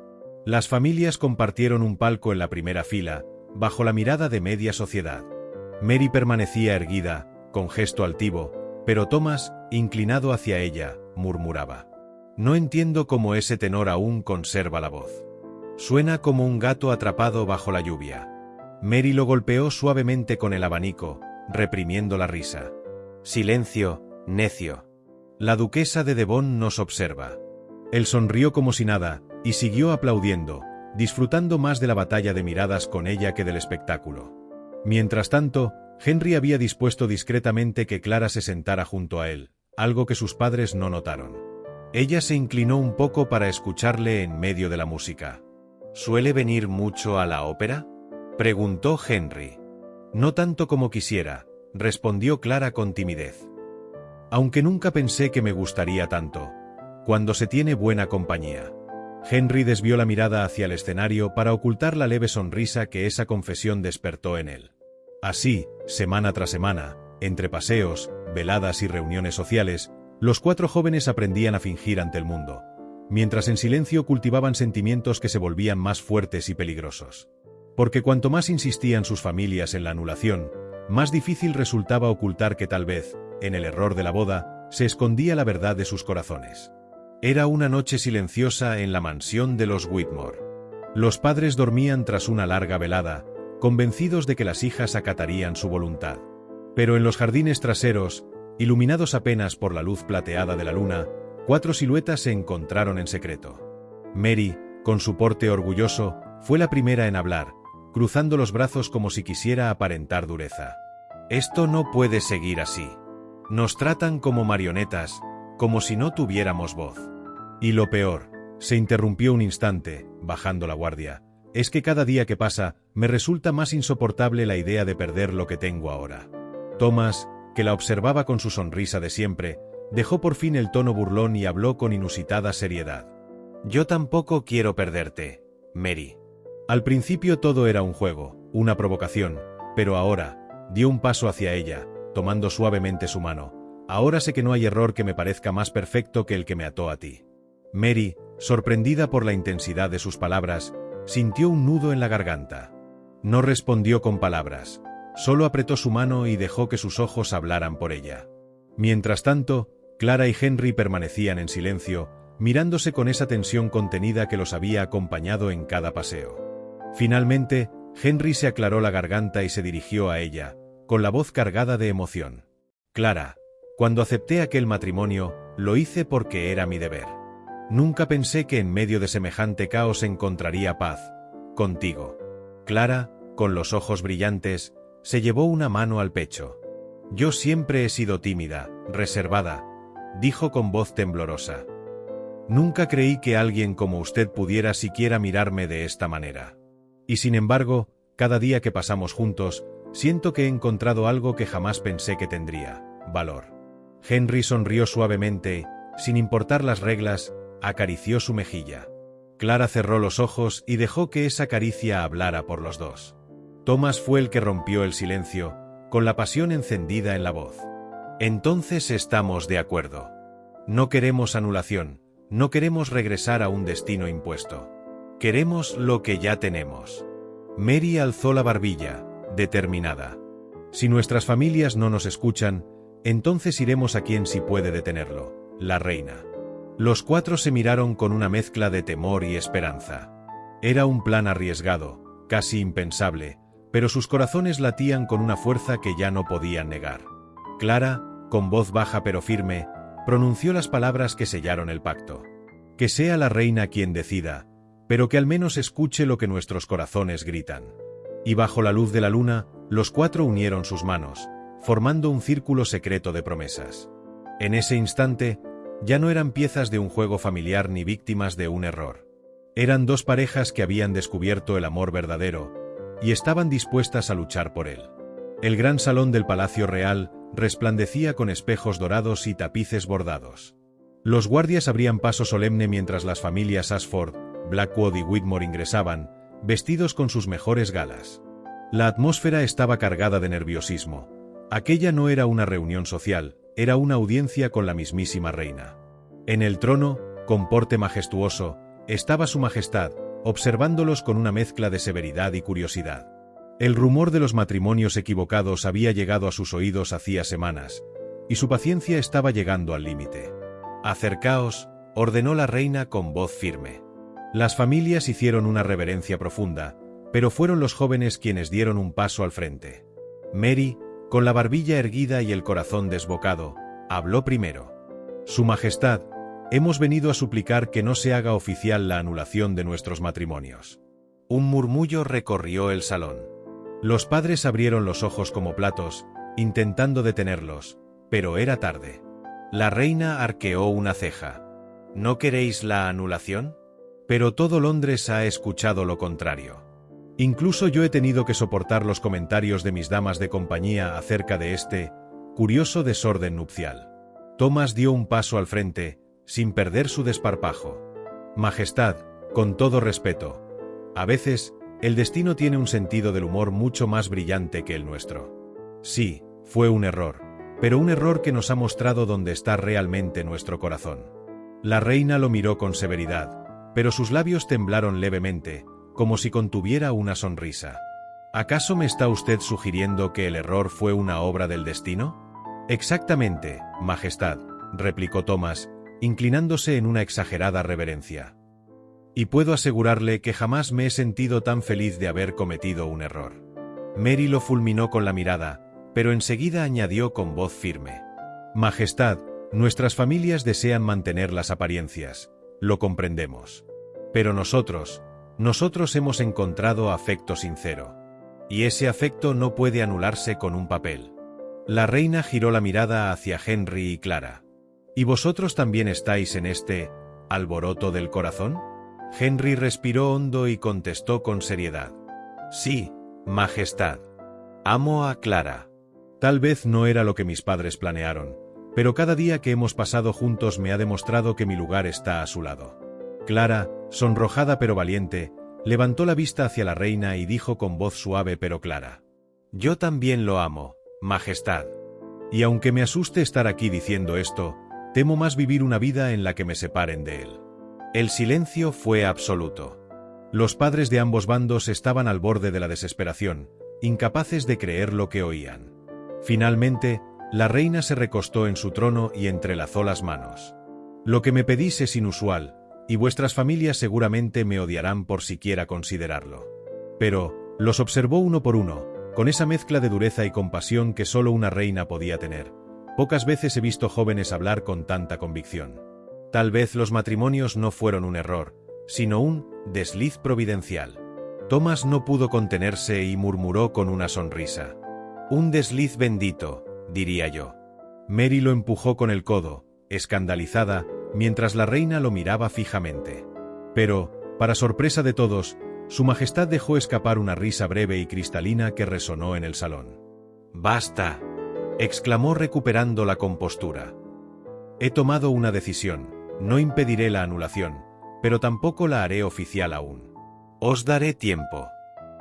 Las familias compartieron un palco en la primera fila, bajo la mirada de media sociedad. Mary permanecía erguida, con gesto altivo, pero Thomas, inclinado hacia ella, murmuraba. «No entiendo cómo ese tenor aún conserva la voz. Suena como un gato atrapado bajo la lluvia». Mary lo golpeó suavemente con el abanico, reprimiendo la risa. «Silencio, necio. La duquesa de Devon nos observa». Él sonrió como si nada, y siguió aplaudiendo, disfrutando más de la batalla de miradas con ella que del espectáculo. Mientras tanto, Henry había dispuesto discretamente que Clara se sentara junto a él, algo que sus padres no notaron. Ella se inclinó un poco para escucharle en medio de la música. «¿Suele venir mucho a la ópera?», preguntó Henry. «No tanto como quisiera», respondió Clara con timidez. «Aunque nunca pensé que me gustaría tanto, cuando se tiene buena compañía». Henry desvió la mirada hacia el escenario para ocultar la leve sonrisa que esa confesión despertó en él. Así, semana tras semana, entre paseos, veladas y reuniones sociales, los 4 jóvenes aprendían a fingir ante el mundo, mientras en silencio cultivaban sentimientos que se volvían más fuertes y peligrosos. Porque cuanto más insistían sus familias en la anulación, más difícil resultaba ocultar que tal vez, en el error de la boda, se escondía la verdad de sus corazones. Era una noche silenciosa en la mansión de los Whitmore. Los padres dormían tras una larga velada, convencidos de que las hijas acatarían su voluntad. Pero en los jardines traseros, iluminados apenas por la luz plateada de la luna, 4 siluetas se encontraron en secreto. Mary, con su porte orgulloso, fue la primera en hablar, cruzando los brazos como si quisiera aparentar dureza. «Esto no puede seguir así. Nos tratan como marionetas, como si no tuviéramos voz». «Y lo peor», se interrumpió un instante, bajando la guardia, «es que cada día que pasa, me resulta más insoportable la idea de perder lo que tengo ahora». Thomas, que la observaba con su sonrisa de siempre, dejó por fin el tono burlón y habló con inusitada seriedad. «Yo tampoco quiero perderte, Mary». Al principio todo era un juego, una provocación, pero ahora, dio un paso hacia ella, tomando suavemente su mano. «Ahora sé que no hay error que me parezca más perfecto que el que me ató a ti». Mary, sorprendida por la intensidad de sus palabras, sintió un nudo en la garganta. No respondió con palabras, solo apretó su mano y dejó que sus ojos hablaran por ella. Mientras tanto, Clara y Henry permanecían en silencio, mirándose con esa tensión contenida que los había acompañado en cada paseo. Finalmente, Henry se aclaró la garganta y se dirigió a ella, con la voz cargada de emoción. «Clara, cuando acepté aquel matrimonio, lo hice porque era mi deber. Nunca pensé que en medio de semejante caos encontraría paz, contigo». Clara, con los ojos brillantes, se llevó una mano al pecho. «Yo siempre he sido tímida, reservada», dijo con voz temblorosa. «Nunca creí que alguien como usted pudiera siquiera mirarme de esta manera. Y sin embargo, cada día que pasamos juntos, siento que he encontrado algo que jamás pensé que tendría: valor». Henry sonrió suavemente, sin importar las reglas, acarició su mejilla. Clara cerró los ojos y dejó que esa caricia hablara por los dos. Thomas fue el que rompió el silencio, con la pasión encendida en la voz. «Entonces estamos de acuerdo. No queremos anulación, no queremos regresar a un destino impuesto. Queremos lo que ya tenemos». Mary alzó la barbilla, determinada. «Si nuestras familias no nos escuchan, entonces iremos a quien sí puede detenerlo, la reina». Los 4 se miraron con una mezcla de temor y esperanza. Era un plan arriesgado, casi impensable, pero sus corazones latían con una fuerza que ya no podían negar. Clara, con voz baja pero firme, pronunció las palabras que sellaron el pacto. Que sea la reina quien decida, pero que al menos escuche lo que nuestros corazones gritan. Y bajo la luz de la luna, los 4 unieron sus manos, formando un círculo secreto de promesas. En ese instante, ya no eran piezas de un juego familiar ni víctimas de un error. Eran 2 parejas que habían descubierto el amor verdadero, y estaban dispuestas a luchar por él. El gran salón del Palacio Real resplandecía con espejos dorados y tapices bordados. Los guardias abrían paso solemne mientras las familias Ashford, Blackwood y Whitmore ingresaban, vestidos con sus mejores galas. La atmósfera estaba cargada de nerviosismo. Aquella no era una reunión social, era una audiencia con la mismísima reina. En el trono, con porte majestuoso, estaba su majestad, observándolos con una mezcla de severidad y curiosidad. El rumor de los matrimonios equivocados había llegado a sus oídos hacía semanas, y su paciencia estaba llegando al límite. «Acercaos», ordenó la reina con voz firme. Las familias hicieron una reverencia profunda, pero fueron los jóvenes quienes dieron un paso al frente. Mary, con la barbilla erguida y el corazón desbocado, habló primero. «Su Majestad, hemos venido a suplicar que no se haga oficial la anulación de nuestros matrimonios». Un murmullo recorrió el salón. Los padres abrieron los ojos como platos, intentando detenerlos, pero era tarde. La reina arqueó una ceja. ¿No queréis la anulación? Pero todo Londres ha escuchado lo contrario. Incluso yo he tenido que soportar los comentarios de mis damas de compañía acerca de este curioso desorden nupcial. Thomas dio un paso al frente, sin perder su desparpajo. Majestad, con todo respeto, a veces, el destino tiene un sentido del humor mucho más brillante que el nuestro. Sí, fue un error, pero un error que nos ha mostrado dónde está realmente nuestro corazón. La reina lo miró con severidad, pero sus labios temblaron levemente, como si contuviera una sonrisa. ¿Acaso me está usted sugiriendo que el error fue una obra del destino? Exactamente, Majestad, replicó Thomas, inclinándose en una exagerada reverencia. Y puedo asegurarle que jamás me he sentido tan feliz de haber cometido un error. Mary lo fulminó con la mirada, pero enseguida añadió con voz firme. Majestad, nuestras familias desean mantener las apariencias, lo comprendemos. Pero nosotros hemos encontrado afecto sincero. Y ese afecto no puede anularse con un papel. La reina giró la mirada hacia Henry y Clara. ¿Y vosotros también estáis en este alboroto del corazón? Henry respiró hondo y contestó con seriedad. Sí, Majestad. Amo a Clara. Tal vez no era lo que mis padres planearon, pero cada día que hemos pasado juntos me ha demostrado que mi lugar está a su lado. Clara, sonrojada pero valiente, levantó la vista hacia la reina y dijo con voz suave pero clara. Yo también lo amo, Majestad. Y aunque me asuste estar aquí diciendo esto, temo más vivir una vida en la que me separen de él. El silencio fue absoluto. Los padres de ambos bandos estaban al borde de la desesperación, incapaces de creer lo que oían. Finalmente, la reina se recostó en su trono y entrelazó las manos. Lo que me pedís es inusual, y vuestras familias seguramente me odiarán por siquiera considerarlo. Pero, los observó uno por uno, con esa mezcla de dureza y compasión que solo una reina podía tener. Pocas veces he visto jóvenes hablar con tanta convicción. Tal vez los matrimonios no fueron un error, sino un desliz providencial. Thomas no pudo contenerse y murmuró con una sonrisa. Un desliz bendito, diría yo. Mary lo empujó con el codo, escandalizada, mientras la reina lo miraba fijamente. Pero, para sorpresa de todos, su majestad dejó escapar una risa breve y cristalina que resonó en el salón. «Basta», exclamó recuperando la compostura. «He tomado una decisión. No impediré la anulación, pero tampoco la haré oficial aún. Os daré tiempo.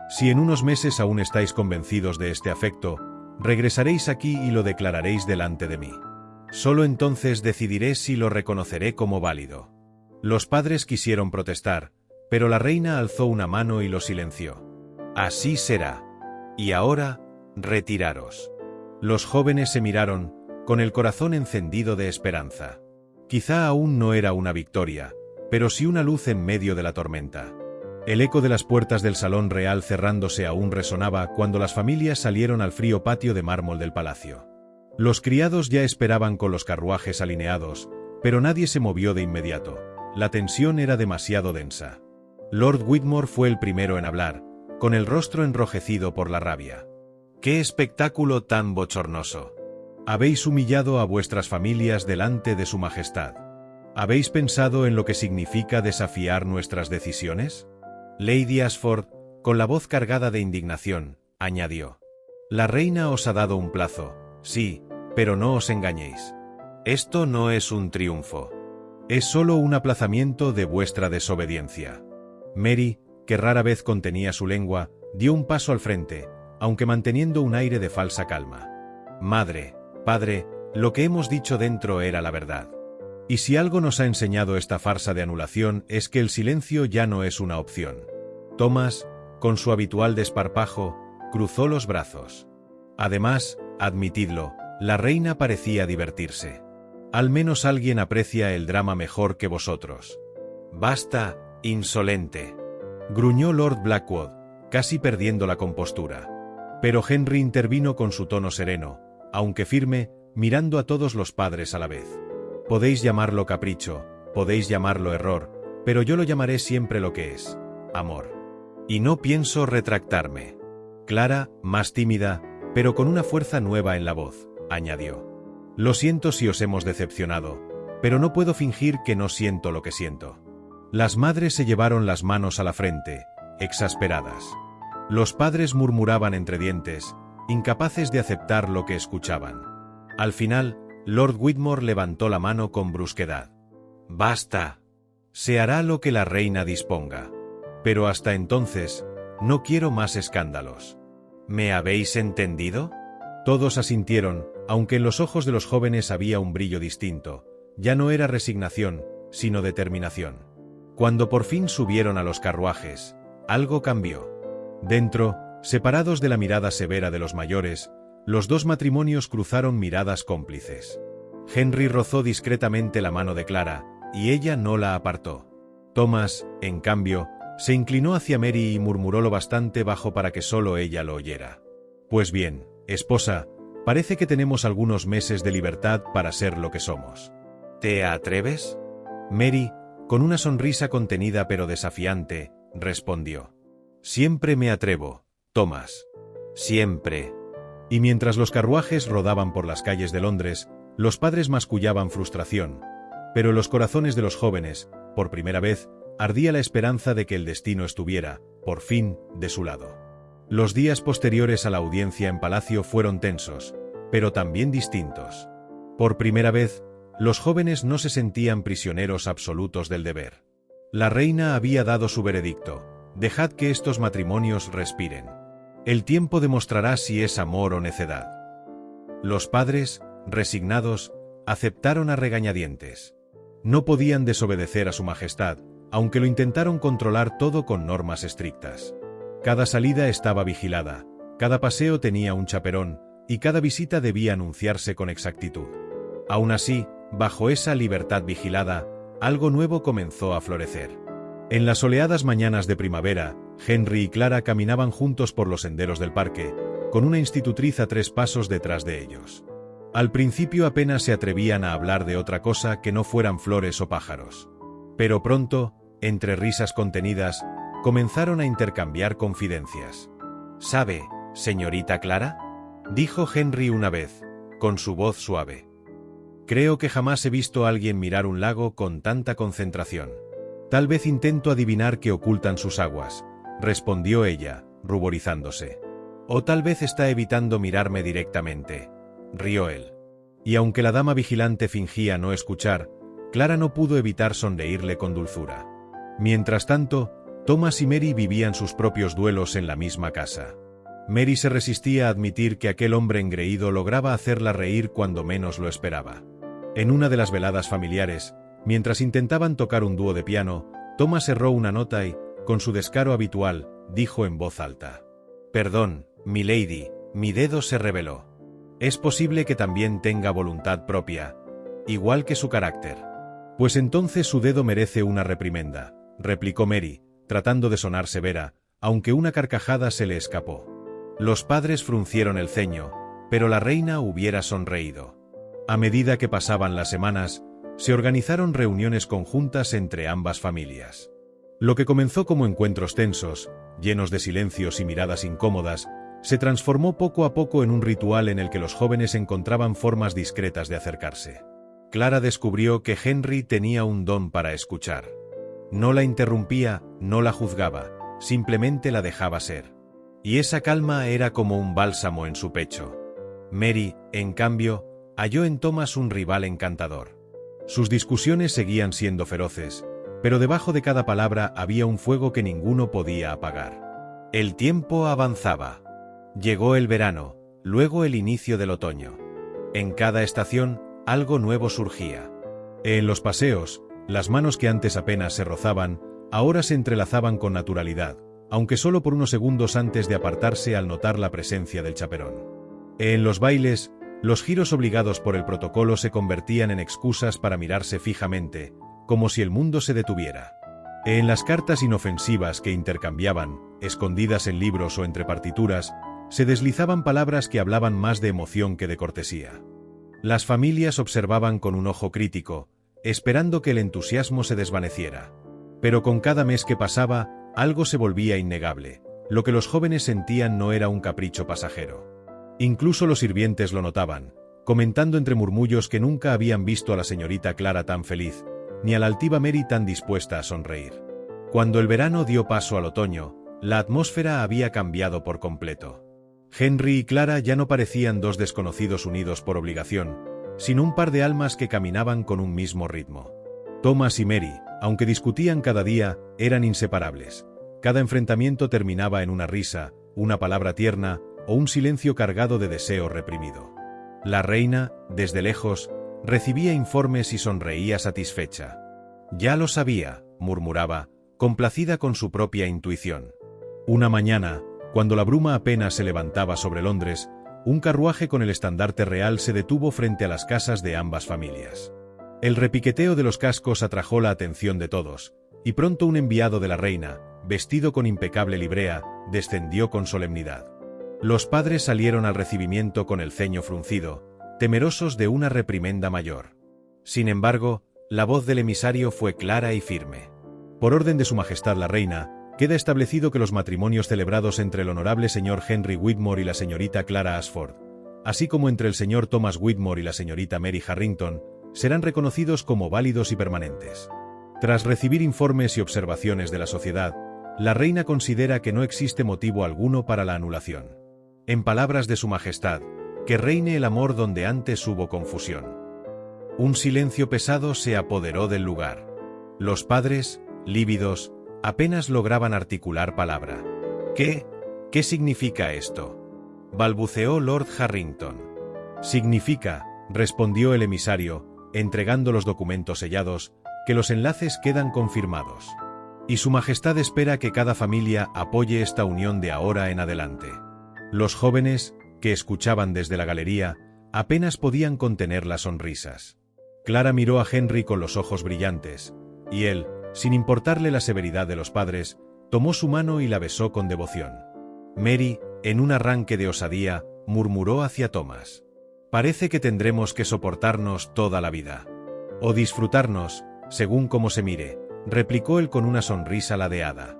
Si en unos meses aún estáis convencidos de este afecto, regresaréis aquí y lo declararéis delante de mí. Solo entonces decidiré si lo reconoceré como válido». Los padres quisieron protestar, pero la reina alzó una mano y lo silenció. «Así será. Y ahora, retiraros». Los jóvenes se miraron, con el corazón encendido de esperanza. Quizá aún no era una victoria, pero sí una luz en medio de la tormenta. El eco de las puertas del salón real cerrándose aún resonaba cuando las familias salieron al frío patio de mármol del palacio. Los criados ya esperaban con los carruajes alineados, pero nadie se movió de inmediato. La tensión era demasiado densa. Lord Whitmore fue el primero en hablar, con el rostro enrojecido por la rabia. ¡Qué espectáculo tan bochornoso! Habéis humillado a vuestras familias delante de su majestad. ¿Habéis pensado en lo que significa desafiar nuestras decisiones? Lady Ashford, con la voz cargada de indignación, añadió. La reina os ha dado un plazo, sí, pero no os engañéis. Esto no es un triunfo. Es solo un aplazamiento de vuestra desobediencia. Mary, que rara vez contenía su lengua, dio un paso al frente, aunque manteniendo un aire de falsa calma. Madre, padre, lo que hemos dicho dentro era la verdad. Y si algo nos ha enseñado esta farsa de anulación es que el silencio ya no es una opción. Thomas, con su habitual desparpajo, cruzó los brazos. Además, admitidlo, la reina parecía divertirse. Al menos alguien aprecia el drama mejor que vosotros. Basta, insolente, gruñó Lord Blackwood, casi perdiendo la compostura. Pero Henry intervino con su tono sereno, aunque firme, mirando a todos los padres a la vez. Podéis llamarlo capricho, podéis llamarlo error, pero yo lo llamaré siempre lo que es: amor. Y no pienso retractarme. Clara, más tímida, pero con una fuerza nueva en la voz, añadió. Lo siento si os hemos decepcionado, pero no puedo fingir que no siento lo que siento. Las madres se llevaron las manos a la frente, exasperadas. Los padres murmuraban entre dientes, incapaces de aceptar lo que escuchaban. Al final, Lord Whitmore levantó la mano con brusquedad. Basta. Se hará lo que la reina disponga. Pero hasta entonces, no quiero más escándalos. ¿Me habéis entendido? Todos asintieron, aunque en los ojos de los jóvenes había un brillo distinto. Ya no era resignación, sino determinación. Cuando por fin subieron a los carruajes, algo cambió. Dentro, separados de la mirada severa de los mayores, los dos matrimonios cruzaron miradas cómplices. Henry rozó discretamente la mano de Clara, y ella no la apartó. Thomas, en cambio, se inclinó hacia Mary y murmuró lo bastante bajo para que solo ella lo oyera. Pues bien, esposa, parece que tenemos algunos meses de libertad para ser lo que somos. ¿Te atreves? Mary, con una sonrisa contenida pero desafiante, respondió. Siempre me atrevo, Thomas. Siempre. Y mientras los carruajes rodaban por las calles de Londres, los padres mascullaban frustración, pero en los corazones de los jóvenes, por primera vez, ardía la esperanza de que el destino estuviera, por fin, de su lado. Los días posteriores a la audiencia en Palacio fueron tensos, pero también distintos. Por primera vez, los jóvenes no se sentían prisioneros absolutos del deber. La reina había dado su veredicto: dejad que estos matrimonios respiren. El tiempo demostrará si es amor o necedad. Los padres, resignados, aceptaron a regañadientes. No podían desobedecer a su majestad, aunque lo intentaron controlar todo con normas estrictas. Cada salida estaba vigilada, cada paseo tenía un chaperón, y cada visita debía anunciarse con exactitud. Aún así, bajo esa libertad vigilada, algo nuevo comenzó a florecer. En las soleadas mañanas de primavera, Henry y Clara caminaban juntos por los senderos del parque, con una institutriz a 3 pasos detrás de ellos. Al principio apenas se atrevían a hablar de otra cosa que no fueran flores o pájaros. Pero pronto, entre risas contenidas, comenzaron a intercambiar confidencias. ¿Sabe, señorita Clara?, dijo Henry una vez, con su voz suave. Creo que jamás he visto a alguien mirar un lago con tanta concentración. Tal vez intento adivinar qué ocultan sus aguas, respondió ella, ruborizándose. O tal vez está evitando mirarme directamente, rió él. Y aunque la dama vigilante fingía no escuchar, Clara no pudo evitar sonreírle con dulzura. Mientras tanto, Thomas y Mary vivían sus propios duelos en la misma casa. Mary se resistía a admitir que aquel hombre engreído lograba hacerla reír cuando menos lo esperaba. En una de las veladas familiares, mientras intentaban tocar un dúo de piano, Thomas erró una nota y, con su descaro habitual, dijo en voz alta: «Perdón, milady, mi dedo se rebeló. Es posible que también tenga voluntad propia, igual que su carácter». «Pues entonces su dedo merece una reprimenda», replicó Mary, tratando de sonar severa, aunque una carcajada se le escapó. Los padres fruncieron el ceño, pero la reina hubiera sonreído. A medida que pasaban las semanas, se organizaron reuniones conjuntas entre ambas familias. Lo que comenzó como encuentros tensos, llenos de silencios y miradas incómodas, se transformó poco a poco en un ritual en el que los jóvenes encontraban formas discretas de acercarse. Clara descubrió que Henry tenía un don para escuchar. No la interrumpía, no la juzgaba, simplemente la dejaba ser. Y esa calma era como un bálsamo en su pecho. Mary, en cambio, halló en Thomas un rival encantador. Sus discusiones seguían siendo feroces, pero debajo de cada palabra había un fuego que ninguno podía apagar. El tiempo avanzaba. Llegó el verano, luego el inicio del otoño. En cada estación, algo nuevo surgía. En los paseos, las manos que antes apenas se rozaban, ahora se entrelazaban con naturalidad, aunque solo por unos segundos antes de apartarse al notar la presencia del chaperón. En los bailes, los giros obligados por el protocolo se convertían en excusas para mirarse fijamente, como si el mundo se detuviera. En las cartas inofensivas que intercambiaban, escondidas en libros o entre partituras, se deslizaban palabras que hablaban más de emoción que de cortesía. Las familias observaban con un ojo crítico, esperando que el entusiasmo se desvaneciera. Pero con cada mes que pasaba, algo se volvía innegable. Lo que los jóvenes sentían no era un capricho pasajero. Incluso los sirvientes lo notaban, comentando entre murmullos que nunca habían visto a la señorita Clara tan feliz, ni a la altiva Mary tan dispuesta a sonreír. Cuando el verano dio paso al otoño, la atmósfera había cambiado por completo. Henry y Clara ya no parecían dos desconocidos unidos por obligación, sino un par de almas que caminaban con un mismo ritmo. Thomas y Mary, aunque discutían cada día, eran inseparables. Cada enfrentamiento terminaba en una risa, una palabra tierna o un silencio cargado de deseo reprimido. La reina, desde lejos, recibía informes y sonreía satisfecha. Ya lo sabía, murmuraba, complacida con su propia intuición. Una mañana, cuando la bruma apenas se levantaba sobre Londres, un carruaje con el estandarte real se detuvo frente a las casas de ambas familias. El repiqueteo de los cascos atrajo la atención de todos, y pronto un enviado de la reina, vestido con impecable librea, descendió con solemnidad. Los padres salieron al recibimiento con el ceño fruncido, temerosos de una reprimenda mayor. Sin embargo, la voz del emisario fue clara y firme. Por orden de Su Majestad la Reina, queda establecido que los matrimonios celebrados entre el honorable señor Henry Whitmore y la señorita Clara Ashford, así como entre el señor Thomas Whitmore y la señorita Mary Harrington, serán reconocidos como válidos y permanentes. Tras recibir informes y observaciones de la sociedad, la reina considera que no existe motivo alguno para la anulación. En palabras de Su Majestad, que reine el amor donde antes hubo confusión. Un silencio pesado se apoderó del lugar. Los padres, lívidos, apenas lograban articular palabra. ¿Qué significa esto?, balbuceó Lord Harrington. Significa, respondió el emisario, entregando los documentos sellados, que los enlaces quedan confirmados. Y Su Majestad espera que cada familia apoye esta unión de ahora en adelante. Los jóvenes, que escuchaban desde la galería, apenas podían contener las sonrisas. Clara miró a Henry con los ojos brillantes, y él, sin importarle la severidad de los padres, tomó su mano y la besó con devoción. Mary, en un arranque de osadía, murmuró hacia Thomas: «Parece que tendremos que soportarnos toda la vida. O disfrutarnos, según cómo se mire», replicó él con una sonrisa ladeada.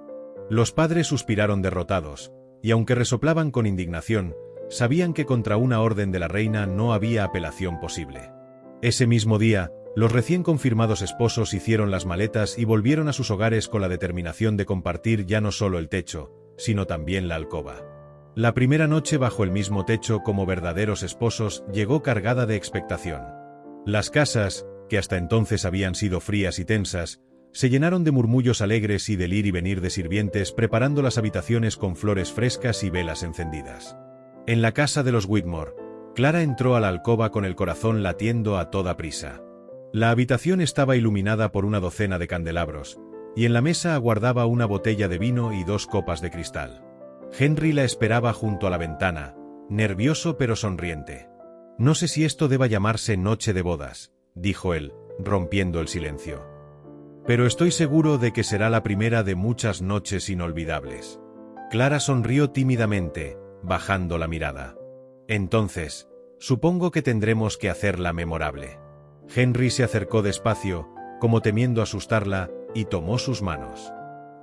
Los padres suspiraron derrotados, y aunque resoplaban con indignación, sabían que contra una orden de la reina no había apelación posible. Ese mismo día, los recién confirmados esposos hicieron las maletas y volvieron a sus hogares con la determinación de compartir ya no solo el techo, sino también la alcoba. La primera noche bajo el mismo techo como verdaderos esposos llegó cargada de expectación. Las casas, que hasta entonces habían sido frías y tensas, se llenaron de murmullos alegres y del ir y venir de sirvientes preparando las habitaciones con flores frescas y velas encendidas. En la casa de los Whitmore, Clara entró a la alcoba con el corazón latiendo a toda prisa. La habitación estaba iluminada por una docena de candelabros, y en la mesa aguardaba una botella de vino y 2 copas de cristal. Henry la esperaba junto a la ventana, nervioso pero sonriente. «No sé si esto deba llamarse noche de bodas», dijo él, rompiendo el silencio. «Pero estoy seguro de que será la primera de muchas noches inolvidables». Clara sonrió tímidamente, bajando la mirada. Entonces, supongo que tendremos que hacerla memorable. Henry se acercó despacio, como temiendo asustarla, y tomó sus manos.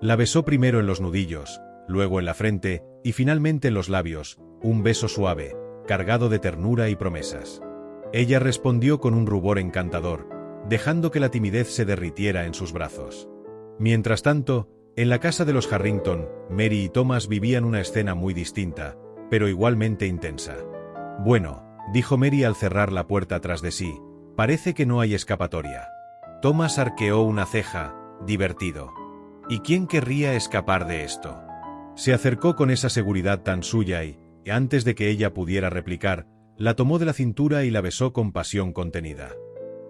La besó primero en los nudillos, luego en la frente, y finalmente en los labios, un beso suave, cargado de ternura y promesas. Ella respondió con un rubor encantador, dejando que la timidez se derritiera en sus brazos. Mientras tanto, en la casa de los Harrington, Mary y Thomas vivían una escena muy distinta, pero igualmente intensa. Bueno, dijo Mary al cerrar la puerta tras de sí, parece que no hay escapatoria. Thomas arqueó una ceja, divertido. ¿Y quién querría escapar de esto? Se acercó con esa seguridad tan suya y, antes de que ella pudiera replicar, la tomó de la cintura y la besó con pasión contenida.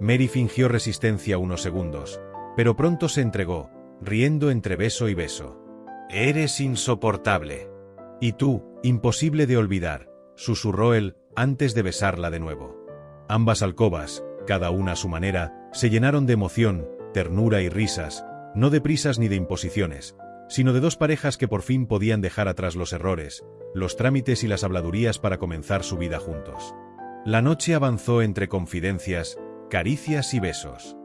Mary fingió resistencia unos segundos, pero pronto se entregó, riendo entre beso y beso. «Eres insoportable. Y tú, imposible de olvidar», susurró él, antes de besarla de nuevo. Ambas alcobas, cada una a su manera, se llenaron de emoción, ternura y risas, no de prisas ni de imposiciones, sino de dos parejas que por fin podían dejar atrás los errores, los trámites y las habladurías para comenzar su vida juntos. La noche avanzó entre confidencias, caricias y besos.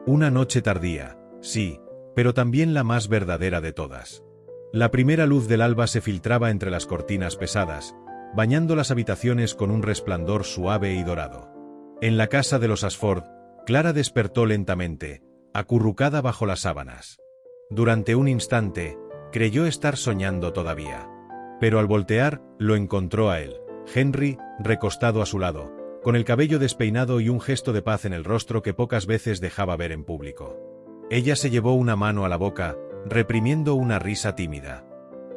Una noche tardía, sí, pero también la más verdadera de todas. La primera luz del alba se filtraba entre las cortinas pesadas, bañando las habitaciones con un resplandor suave y dorado. En la casa de los Ashford, Clara despertó lentamente, acurrucada bajo las sábanas. Durante un instante, creyó estar soñando todavía. Pero al voltear, lo encontró a él, Henry, recostado a su lado, con el cabello despeinado y un gesto de paz en el rostro que pocas veces dejaba ver en público. Ella se llevó una mano a la boca, reprimiendo una risa tímida.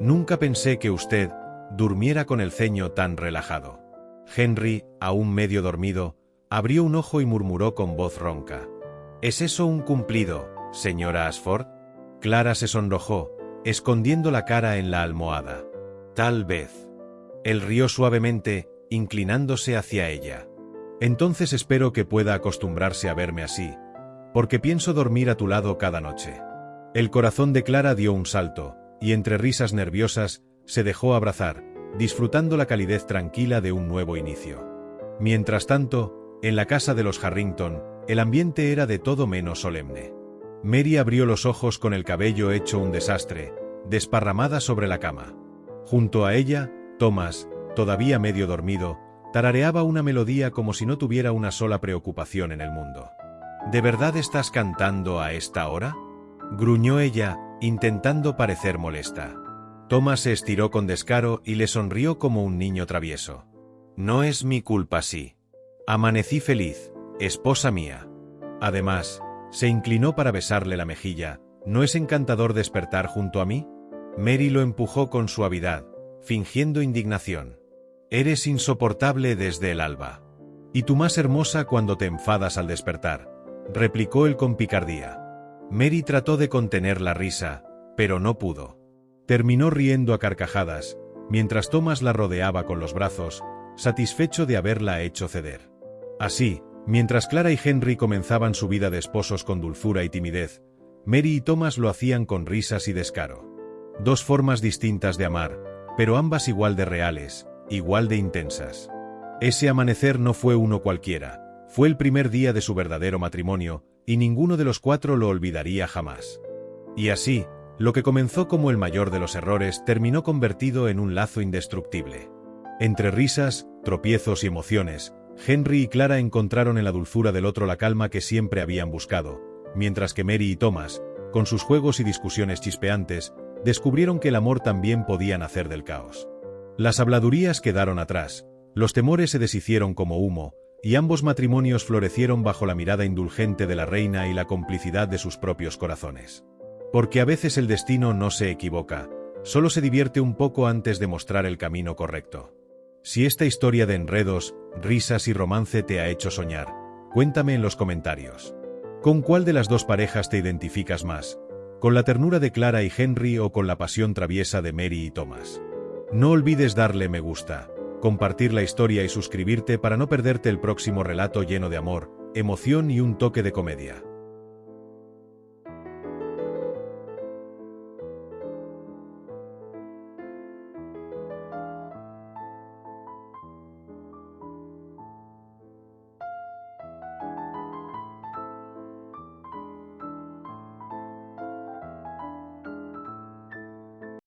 «Nunca pensé que usted durmiera con el ceño tan relajado». Henry, aún medio dormido, abrió un ojo y murmuró con voz ronca. «¿Es eso un cumplido, señora Ashford?» Clara se sonrojó, escondiendo la cara en la almohada. «Tal vez». Él rió suavemente, inclinándose hacia ella. «Entonces espero que pueda acostumbrarse a verme así, porque pienso dormir a tu lado cada noche». El corazón de Clara dio un salto, y entre risas nerviosas, se dejó abrazar, disfrutando la calidez tranquila de un nuevo inicio. Mientras tanto, en la casa de los Harrington, el ambiente era de todo menos solemne. Mary abrió los ojos con el cabello hecho un desastre, desparramada sobre la cama. Junto a ella, Thomas, todavía medio dormido, tarareaba una melodía como si no tuviera una sola preocupación en el mundo. «¿De verdad estás cantando a esta hora?», gruñó ella, intentando parecer molesta. Thomas se estiró con descaro y le sonrió como un niño travieso. «No es mi culpa si amanecí feliz, esposa mía». Además, se inclinó para besarle la mejilla. «¿No es encantador despertar junto a mí?». Mary lo empujó con suavidad, fingiendo indignación. «Eres insoportable desde el alba. Y tú más hermosa cuando te enfadas al despertar», replicó él con picardía. Mary trató de contener la risa, pero no pudo. Terminó riendo a carcajadas, mientras Thomas la rodeaba con los brazos, satisfecho de haberla hecho ceder. Así, mientras Clara y Henry comenzaban su vida de esposos con dulzura y timidez, Mary y Thomas lo hacían con risas y descaro. Dos formas distintas de amar, pero ambas igual de reales, igual de intensas. Ese amanecer no fue uno cualquiera, fue el primer día de su verdadero matrimonio, y ninguno de los cuatro lo olvidaría jamás. Y así, lo que comenzó como el mayor de los errores terminó convertido en un lazo indestructible. Entre risas, tropiezos y emociones, Henry y Clara encontraron en la dulzura del otro la calma que siempre habían buscado, mientras que Mary y Thomas, con sus juegos y discusiones chispeantes, descubrieron que el amor también podía nacer del caos. Las habladurías quedaron atrás, los temores se deshicieron como humo, y ambos matrimonios florecieron bajo la mirada indulgente de la reina y la complicidad de sus propios corazones. Porque a veces el destino no se equivoca, solo se divierte un poco antes de mostrar el camino correcto. Si esta historia de enredos, risas y romance te ha hecho soñar, cuéntame en los comentarios. ¿Con cuál de las dos parejas te identificas más? ¿Con la ternura de Clara y Henry o con la pasión traviesa de Mary y Thomas? No olvides darle me gusta, compartir la historia y suscribirte para no perderte el próximo relato lleno de amor, emoción y un toque de comedia.